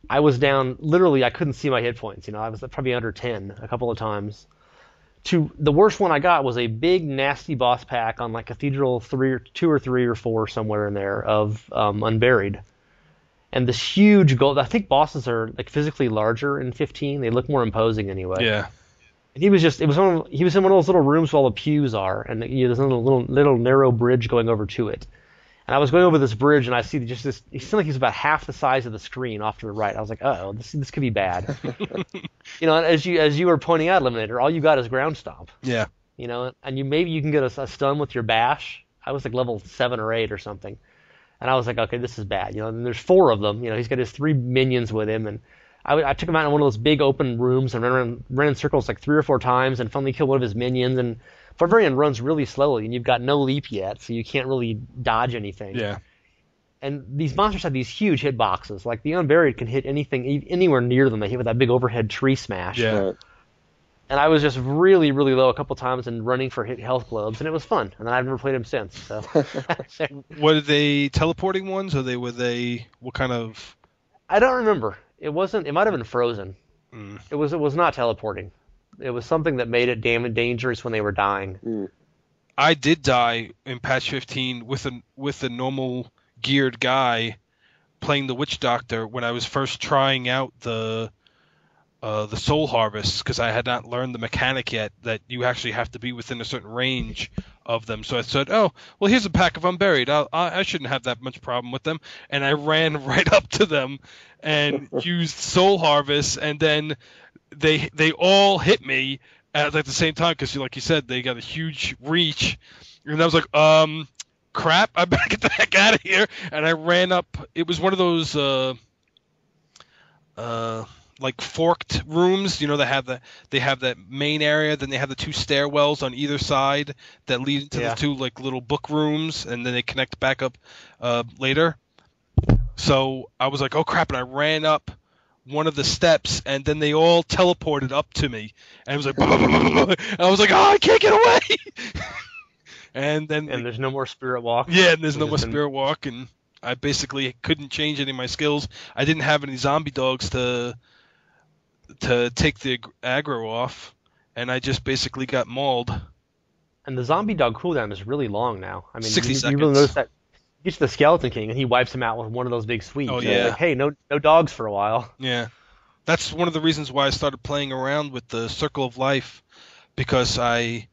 I was down literally. I couldn't see my hit points. I was probably under 10 a couple of times. The worst one I got was a big nasty boss pack on like Cathedral 2 or 3 or 4 somewhere in there of Unburied, and this huge gold. I think bosses are like physically larger in 15. They look more imposing anyway. Yeah. And he was in one of those little rooms where all the pews are, and there's a little narrow bridge going over to it. And I was going over this bridge, and I see just this. He seemed like he's about half the size of the screen off to the right. I was like, oh, this could be bad. And as you were pointing out, Eliminator, all you got is ground stomp. Yeah. And maybe you can get a stun with your bash. I was like level 7 or 8 or something, and I was like, okay, this is bad. And there's 4 of them. He's got his 3 minions with him, and I took him out in one of those big open rooms and ran in circles like 3 or 4 times, and finally killed one of his minions. And Barbarian runs really slowly, and you've got no leap yet, so you can't really dodge anything. Yeah. And these monsters have these huge hitboxes. Like the Unburied can hit anything anywhere near them. They hit with that big overhead tree smash. Yeah. Right. And I was just really, really low a couple times and running for health globes, and it was fun. And I've never played him since. So. Were they teleporting ones, or what kind of? I don't remember. It wasn't. It might have been frozen. Mm. It was not teleporting. It was something that made it dangerous when they were dying. I did die in patch 15 with a normal geared guy playing the Witch Doctor when I was first trying out the Soul Harvest, because I had not learned the mechanic yet that you actually have to be within a certain range of them. So I said, oh, well, here's a pack of Unburied. I shouldn't have that much problem with them. And I ran right up to them and used Soul Harvest, and then they all hit me at like the same time, because like you said, they got a huge reach. And I was like, crap, I better get the heck out of here. And I ran up. It was one of those like forked rooms, they have that main area, then they have the 2 stairwells on either side that lead to the 2 like little book rooms, and then they connect back up later. So I was like, oh crap, and I ran up one of the steps, and then they all teleported up to me, and it was like, and I was like, oh, I can't get away. And there's no more Spirit Walk. Yeah, and there's no more Spirit Walk, and I basically couldn't change any of my skills. I didn't have any zombie dogs to take the aggro off, and I just basically got mauled. And the zombie dog cooldown is really long now. I mean, 60 seconds. You really notice that. You get to the Skeleton King, and he wipes him out with one of those big sweeps. Oh, yeah. Like, hey, no dogs for a while. Yeah. That's one of the reasons why I started playing around with the Circle of Life, because I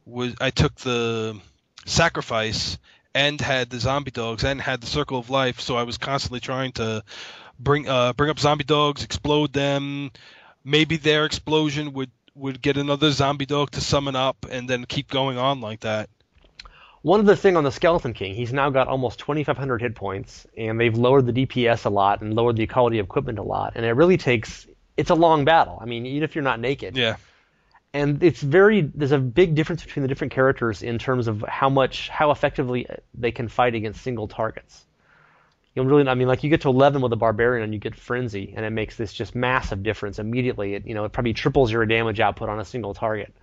took the Sacrifice and had the zombie dogs and had the Circle of Life, so I was constantly trying to bring up zombie dogs, explode them. Maybe their explosion would get another zombie dog to summon up, and then keep going on like that. One other thing on the Skeleton King, he's now got almost 2,500 hit points, and they've lowered the DPS a lot and lowered the quality of equipment a lot, and it's a long battle. I mean, even if you're not naked. Yeah. And there's a big difference between the different characters in terms of how effectively they can fight against single targets. Like you get to 11 with a Barbarian and you get Frenzy, and it makes this just massive difference immediately. It probably triples your damage output on a single target.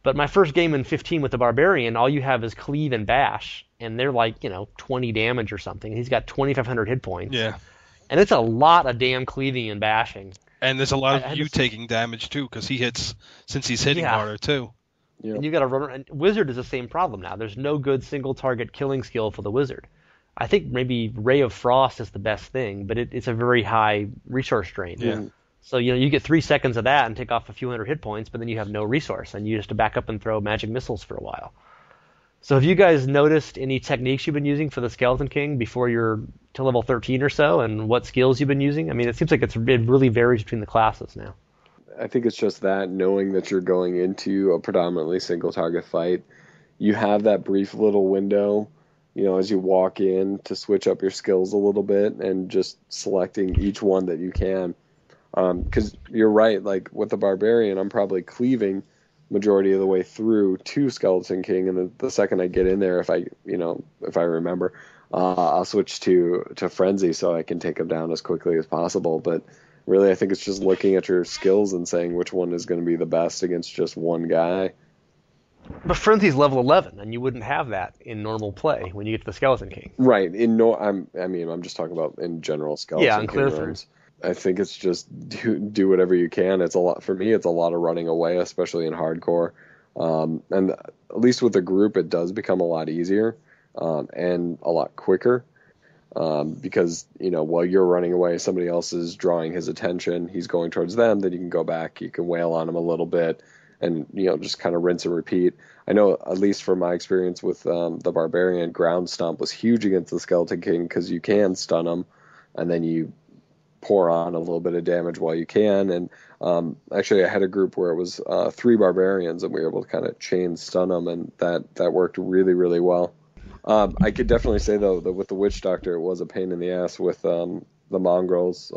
But my first game in 15 with the Barbarian, all you have is Cleave and Bash, and they're like 20 damage or something. He's got 2,500 hit points. Yeah. And it's a lot of damn cleaving and bashing. And there's a lot I of had you this- taking damage too, because he hits since he's hitting Yeah. harder too. Yeah. And you got to run. And Wizard is the same problem now. There's no good single target killing skill for the Wizard. I think maybe Ray of Frost is the best thing, but it's a very high resource drain. Yeah. So you get 3 seconds of that and take off a few hundred hit points, but then you have no resource, and you just have to back up and throw magic missiles for a while. So have you guys noticed any techniques you've been using for the Skeleton King before you're to level 13 or so, and what skills you've been using? I mean, it seems like it really varies between the classes now. I think it's just that, knowing that you're going into a predominantly single target fight, you have that brief little window, as you walk in, to switch up your skills a little bit and just selecting each one that you can. Because you're right, like with the Barbarian, I'm probably cleaving majority of the way through to Skeleton King, and the second I get in there, if I remember, I'll switch to Frenzy so I can take him down as quickly as possible. But really, I think it's just looking at your skills and saying which one is going to be the best against just one guy. But Frenzy's level 11, and you wouldn't have that in normal play when you get to the Skeleton King. Right. I'm just talking about in general Skeleton in King clear runs. I think it's just do whatever you can. It's a lot for me. It's a lot of running away, especially in hardcore. And at least with the group, it does become a lot easier and a lot quicker. Because while you're running away, somebody else is drawing his attention. He's going towards them. Then you can go back. You can wail on him a little bit, and just kind of rinse and repeat. I know, at least from my experience with the Barbarian, ground stomp was huge against the Skeleton King because you can stun him, and then you pour on a little bit of damage while you can. And actually, I had a group where it was 3 Barbarians, and we were able to kind of chain stun them, and that worked really, really well. I could definitely say, though, that with the Witch Doctor, it was a pain in the ass with the mongrels.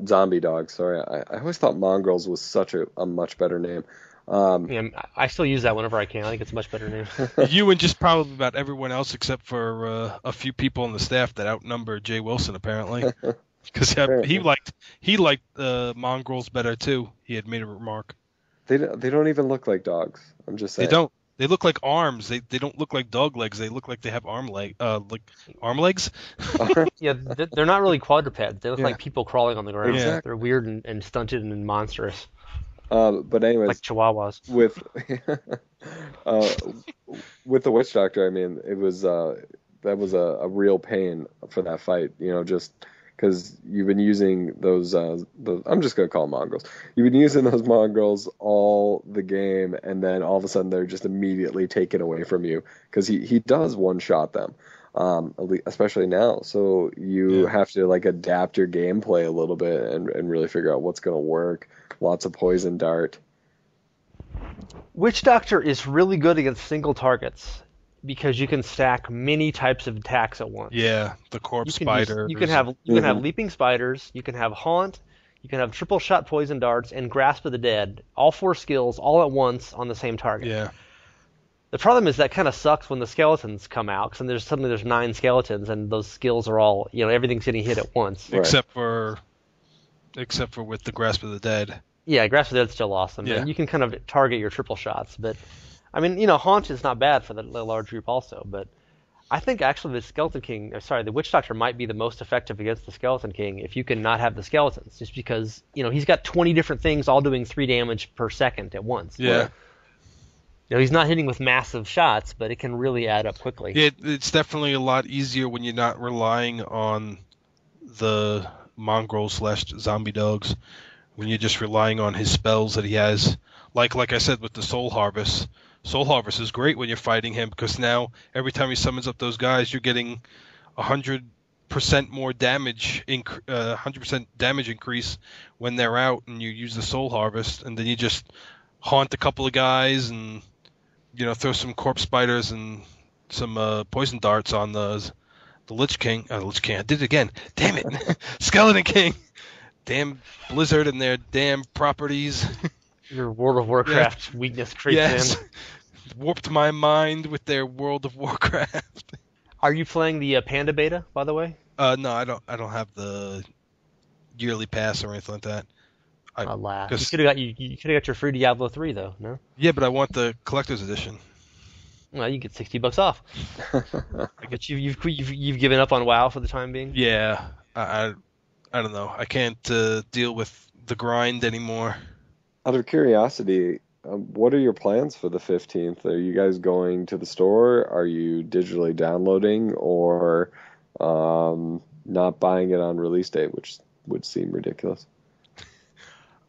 Zombie dogs. Sorry, I always thought mongrels was such a much better name. I still use that whenever I can. I think it's a much better name. You and just probably about everyone else except for a few people on the staff that outnumber Jay Wilson, apparently. Because he liked mongrels better too. He had made a remark. They don't even look like dogs. I'm just saying. They don't. They look like arms. They don't look like dog legs. They look like they have arm legs. Yeah, they're not really quadrupeds. They look like people crawling on the ground. Exactly. They're weird and stunted and monstrous. But anyways, Like chihuahuas. with with the Witch Doctor, I mean, it was that was a real pain for that fight. Just because you've been using those I'm just gonna call them mongrels. You've been using those mongrels all the game, and then all of a sudden they're just immediately taken away from you because he does one shot them, especially now. So you have to adapt your gameplay a little bit and really figure out what's gonna work. Lots of poison dart. Witch Doctor is really good against single targets because you can stack many types of attacks at once. Yeah, the corpse spider. You can have leaping spiders. You can have haunt. You can have triple shot poison darts and grasp of the dead. All 4 skills all at once on the same target. Yeah. The problem is that kind of sucks when the skeletons come out, because suddenly there's 9 skeletons and those skills are all everything's getting hit at once. Right. Except for with the grasp of the dead. Yeah, grasp of the dead's still awesome. Yeah. And you can kind of target your triple shots, but I mean, haunt is not bad for the large group also, but I think actually the Witch Doctor might be the most effective against the Skeleton King if you can not have the skeletons, just because, he's got 20 different things all doing 3 damage per second at once. Yeah. He's not hitting with massive shots, but it can really add up quickly. It's definitely a lot easier when you're not relying on the mongrels / zombie dogs, when you're just relying on his spells that he has. Like I said with the Soul Harvest. Soul Harvest is great when you're fighting him, because now every time he summons up those guys, you're getting 100% more damage, 100% damage increase when they're out, and you use the Soul Harvest, and then you just haunt a couple of guys and throw some corpse spiders and some poison darts on the Lich King. Lich King, I did it again. Damn it, Skeleton King. Damn Blizzard and their damn properties. Your World of Warcraft weakness creeps in. Warped my mind with their World of Warcraft. Are you playing the Panda beta, by the way? No, I don't have the yearly pass or anything like that. You could have got your free Diablo 3 though, no? Yeah, but I want the collector's edition. Well, you get $60 off. I guess you've given up on WoW for the time being. Yeah, I don't know. I can't deal with the grind anymore. Out of curiosity, what are your plans for the 15th? Are you guys going to the store? Are you digitally downloading or not buying it on release date, which would seem ridiculous?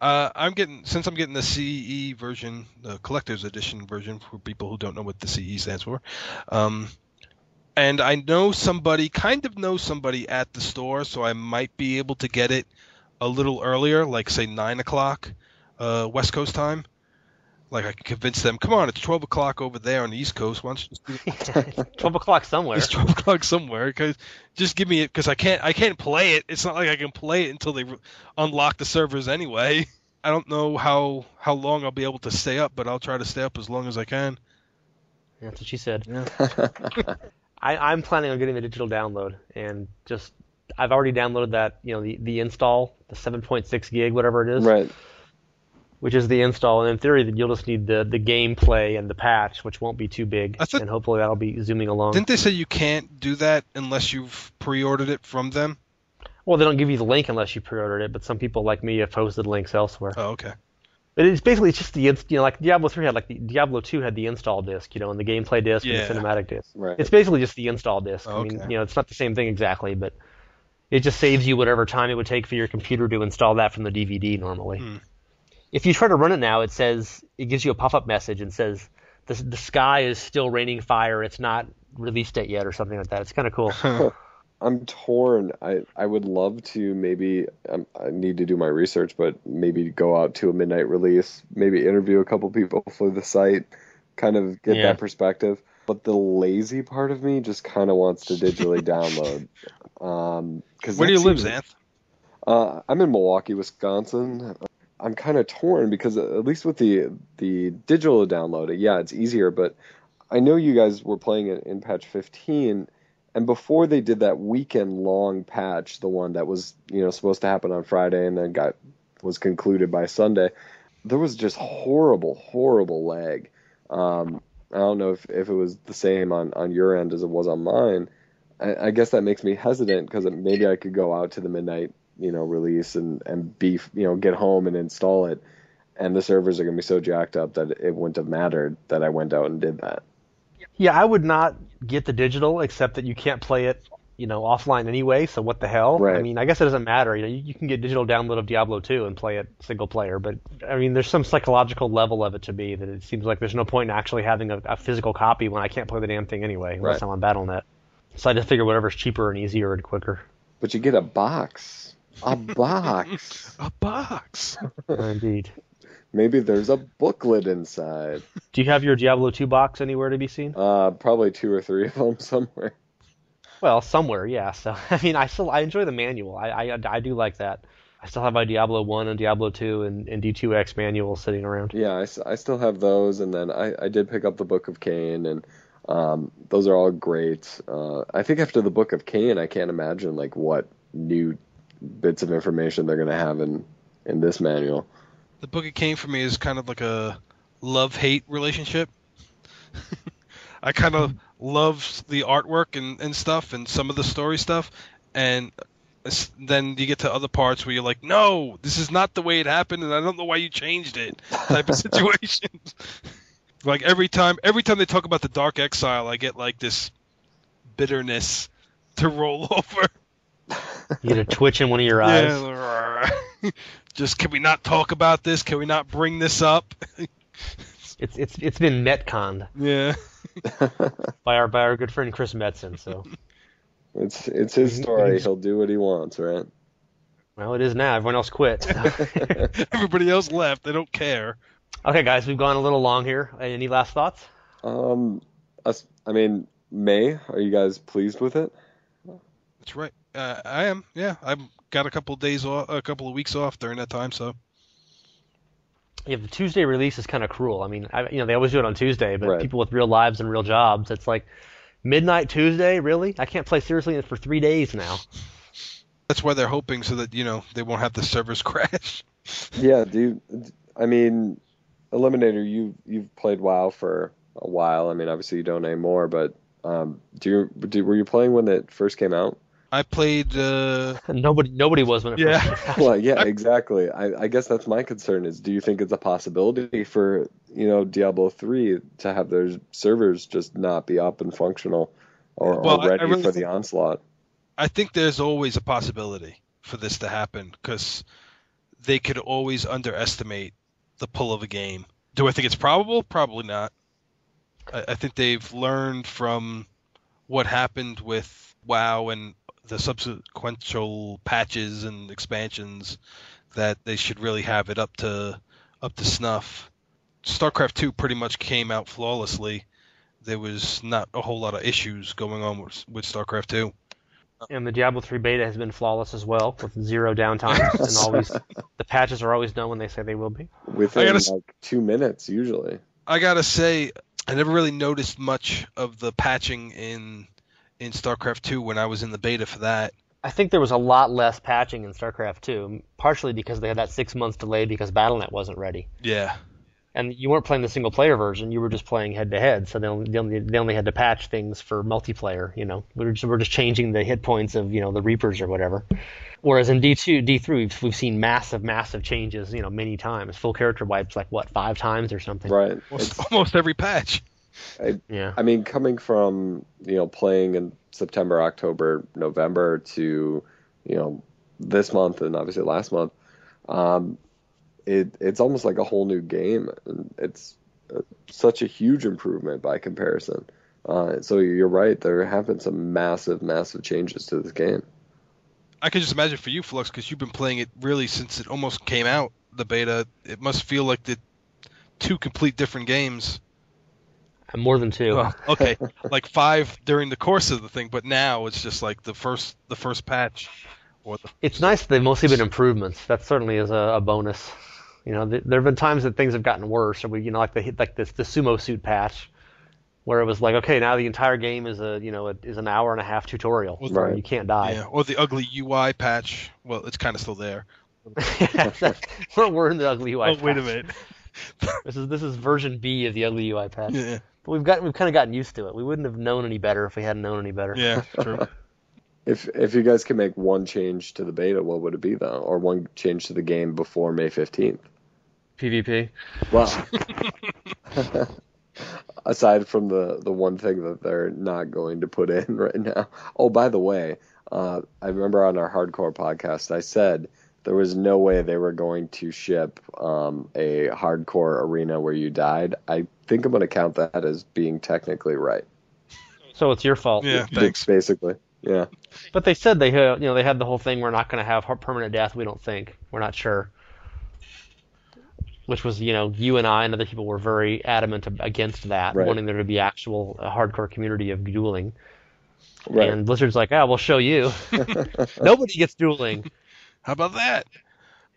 I'm getting the CE version, the collector's edition version for people who don't know what the CE stands for. And I know somebody at the store, so I might be able to get it a little earlier, like say 9 o'clock West Coast time. Like I could convince them, come on, it's 12 o'clock over there on the East Coast. Why don't you just do it? 12 o'clock somewhere. It's 12 o'clock somewhere. Cause just give me it, because I can't play it. It's not like I can play it until they unlock the servers anyway. I don't know how long I'll be able to stay up, but I'll try to stay up as long as I can. That's what she said. Yeah. I'm planning on getting the digital download, and I've already downloaded that, the install, the 7.6 gig, whatever it is. Right. Which is the install, and in theory, that you'll just need the gameplay and the patch, which won't be too big, and hopefully that'll be zooming along. Didn't they say you can't do that unless you've pre-ordered it from them? Well, they don't give you the link unless you pre-ordered it, but some people like me have posted links elsewhere. Oh, okay. But it's basically just like Diablo 3 had, Diablo 2 had the install disc, and the gameplay disc and the cinematic disc. Right. It's basically just the install disc. Oh, okay. I mean, it's not the same thing exactly, but it just saves you whatever time it would take for your computer to install that from the DVD normally. If you try to run it now, it gives you a pop-up message and says the sky is still raining fire. It's not release date yet or something like that. It's kind of cool. I'm torn. I would love to maybe, I need to do my research, but maybe go out to a midnight release, maybe interview a couple people for the site, kind of get that perspective. But the lazy part of me just kind of wants to digitally download. Where do you live, Xanth? I'm in Milwaukee, Wisconsin. I'm kind of torn because at least with the digital download, it's easier. But I know you guys were playing it in patch 15, and before they did that weekend-long patch, the one that was supposed to happen on Friday and then was concluded by Sunday, there was just horrible lag. I don't know if it was the same on your end as it was on mine. I guess that makes me hesitant because maybe I could go out to the midnight release and be, get home and install it, and the servers are going to be so jacked up that it wouldn't have mattered that I went out and did that. Yeah, I would not get the digital, except that you can't play it, offline anyway, so what the hell? Right. I mean, I guess it doesn't matter. You can get digital download of Diablo 2 and play it single player, but, I mean, there's some psychological level of it to me that it seems like there's no point in actually having a physical copy when I can't play the damn thing anyway, unless I'm on BattleNet. So I just figure whatever's cheaper and easier and quicker. But you get a box. A box. A box. Indeed. Maybe there's a booklet inside. Do you have your Diablo 2 box anywhere to be seen? Probably 2 or 3 of them somewhere. Well, somewhere, yeah. So I mean, I enjoy the manual. I do like that. I still have my Diablo 1 and Diablo 2 and D2X manual sitting around. Yeah, I still have those, and then I did pick up the Book of Cain, and those are all great. I think after the Book of Cain, I can't imagine what new bits of information they're going to have in this manual. The Book of Cain for me is kind of like a love-hate relationship. I kind of love the artwork and stuff and some of the story stuff, and then you get to other parts where you're like, no, this is not the way it happened, and I don't know why you changed it, type of situations. Like every time they talk about the Dark Exile, I get this bitterness to roll over. You get a twitch in one of your eyes. Yeah. Just, can we not talk about this? Can we not bring this up? It's been metconned. Yeah. by our good friend Chris Metzen. So it's his story. He'll do what he wants, right? Well, it is now. Everyone else quit. So. Everybody else left. They don't care. Okay, guys, we've gone a little long here. Any last thoughts? I mean, May, are you guys pleased with it? That's right. I am. Yeah, I've got a couple of weeks off during that time, so. Yeah, the Tuesday release is kind of cruel. I mean, they always do it on Tuesday, but right. People with real lives and real jobs, it's like midnight Tuesday. Really? I can't play seriously for 3 days now. That's why they're hoping so that they won't have the servers crash. Yeah, I mean, Eliminator, you've played WoW for a while. I mean, obviously you don't anymore, but were you playing when it first came out? I played. Nobody was when it first Yeah. came out. Well, yeah, exactly. I guess that's my concern is, do you think it's a possibility for, Diablo 3 to have their servers just not be up and functional or Well, I ready really for the onslaught? I think there's always a possibility for this to happen because they could always underestimate the pull of a game. Do I think it's probable? Probably not. I think they've learned from what happened with WoW and the subsequent patches and expansions that they should really have it up to snuff. StarCraft 2 pretty much came out flawlessly. There was not a whole lot of issues going on with StarCraft 2. And the Diablo 3 beta has been flawless as well, with zero downtime, and always the patches are always done when they say they will be. Within like 2 minutes, usually. I gotta say, I never really noticed much of the patching in StarCraft 2 when I was in the beta for that. I think there was a lot less patching in StarCraft 2, partially because they had that 6 months delay because BattleNet wasn't ready. Yeah. And you weren't playing the single player version; you were just playing head to head. So they only had to patch things for multiplayer. We're just changing the hit points of the Reapers or whatever. Whereas in D2, D3, we've seen massive changes. Many times, full character wipes like 5 times or something. Right. Almost every patch. Yeah. I mean, coming from, playing in September, October, November to, this month and obviously last month, it's almost like a whole new game. It's such a huge improvement by comparison. So you're right. There have been some massive changes to this game. I can just imagine for you, Flux, because you've been playing it really since it almost came out, the beta. It must feel like the 2 complete different games. More than 2. Well, okay, like 5 during the course of the thing, but now it's just like the first patch. It's nice that they've mostly been improvements. That certainly is a bonus. There have been times that things have gotten worse, or like the sumo suit patch, where it was like, okay, now the entire game is an hour and a half tutorial, where you can't die. Yeah, or the ugly UI patch. Well, it's kind of still there. We're in the ugly UI. Oh, wait a minute. This is version B of the ugly UI patch. Yeah. But we've kind of gotten used to it. We wouldn't have known any better if we hadn't known any better. Yeah, true. If you guys could make one change to the beta, what would it be though? Or one change to the game before May 15th? PvP. Well, aside from the one thing that they're not going to put in right now. Oh, by the way, I remember on our hardcore podcast, I said there was no way they were going to ship a hardcore arena where you died. I think I'm going to count that as being technically right. So it's your fault. Yeah, thanks. Basically, yeah. But they said they had the whole thing. We're not going to have permanent death. We don't think. We're not sure. Which was, you and I and other people were very adamant against that, right. Wanting there to be actual hardcore community of dueling. Right. And Blizzard's like, we'll show you. Nobody gets dueling. How about that?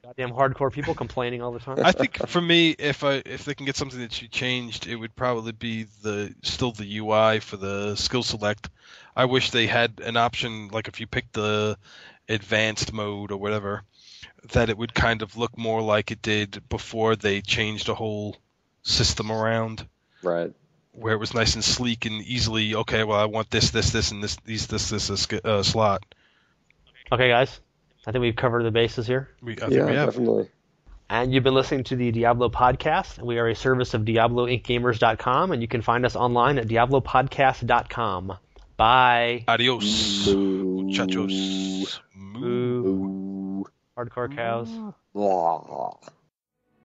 Goddamn hardcore people complaining all the time. I think for me, if they can get something that you changed, it would probably be still the UI for the skill select. I wish they had an option, like if you pick the advanced mode or whatever, that it would kind of look more like it did before they changed the whole system around. Right. Where it was nice and sleek and easily, okay, well, I want this, and this slot. Okay, guys. I think we've covered the bases here. I think we have. Definitely. And you've been listening to the Diablo Podcast. We are a service of DiabloIncGamers.com, and you can find us online at DiabloPodcast.com. Bye. Adios. Moo. Muchachos. Moo. Hardcore cows. Moo.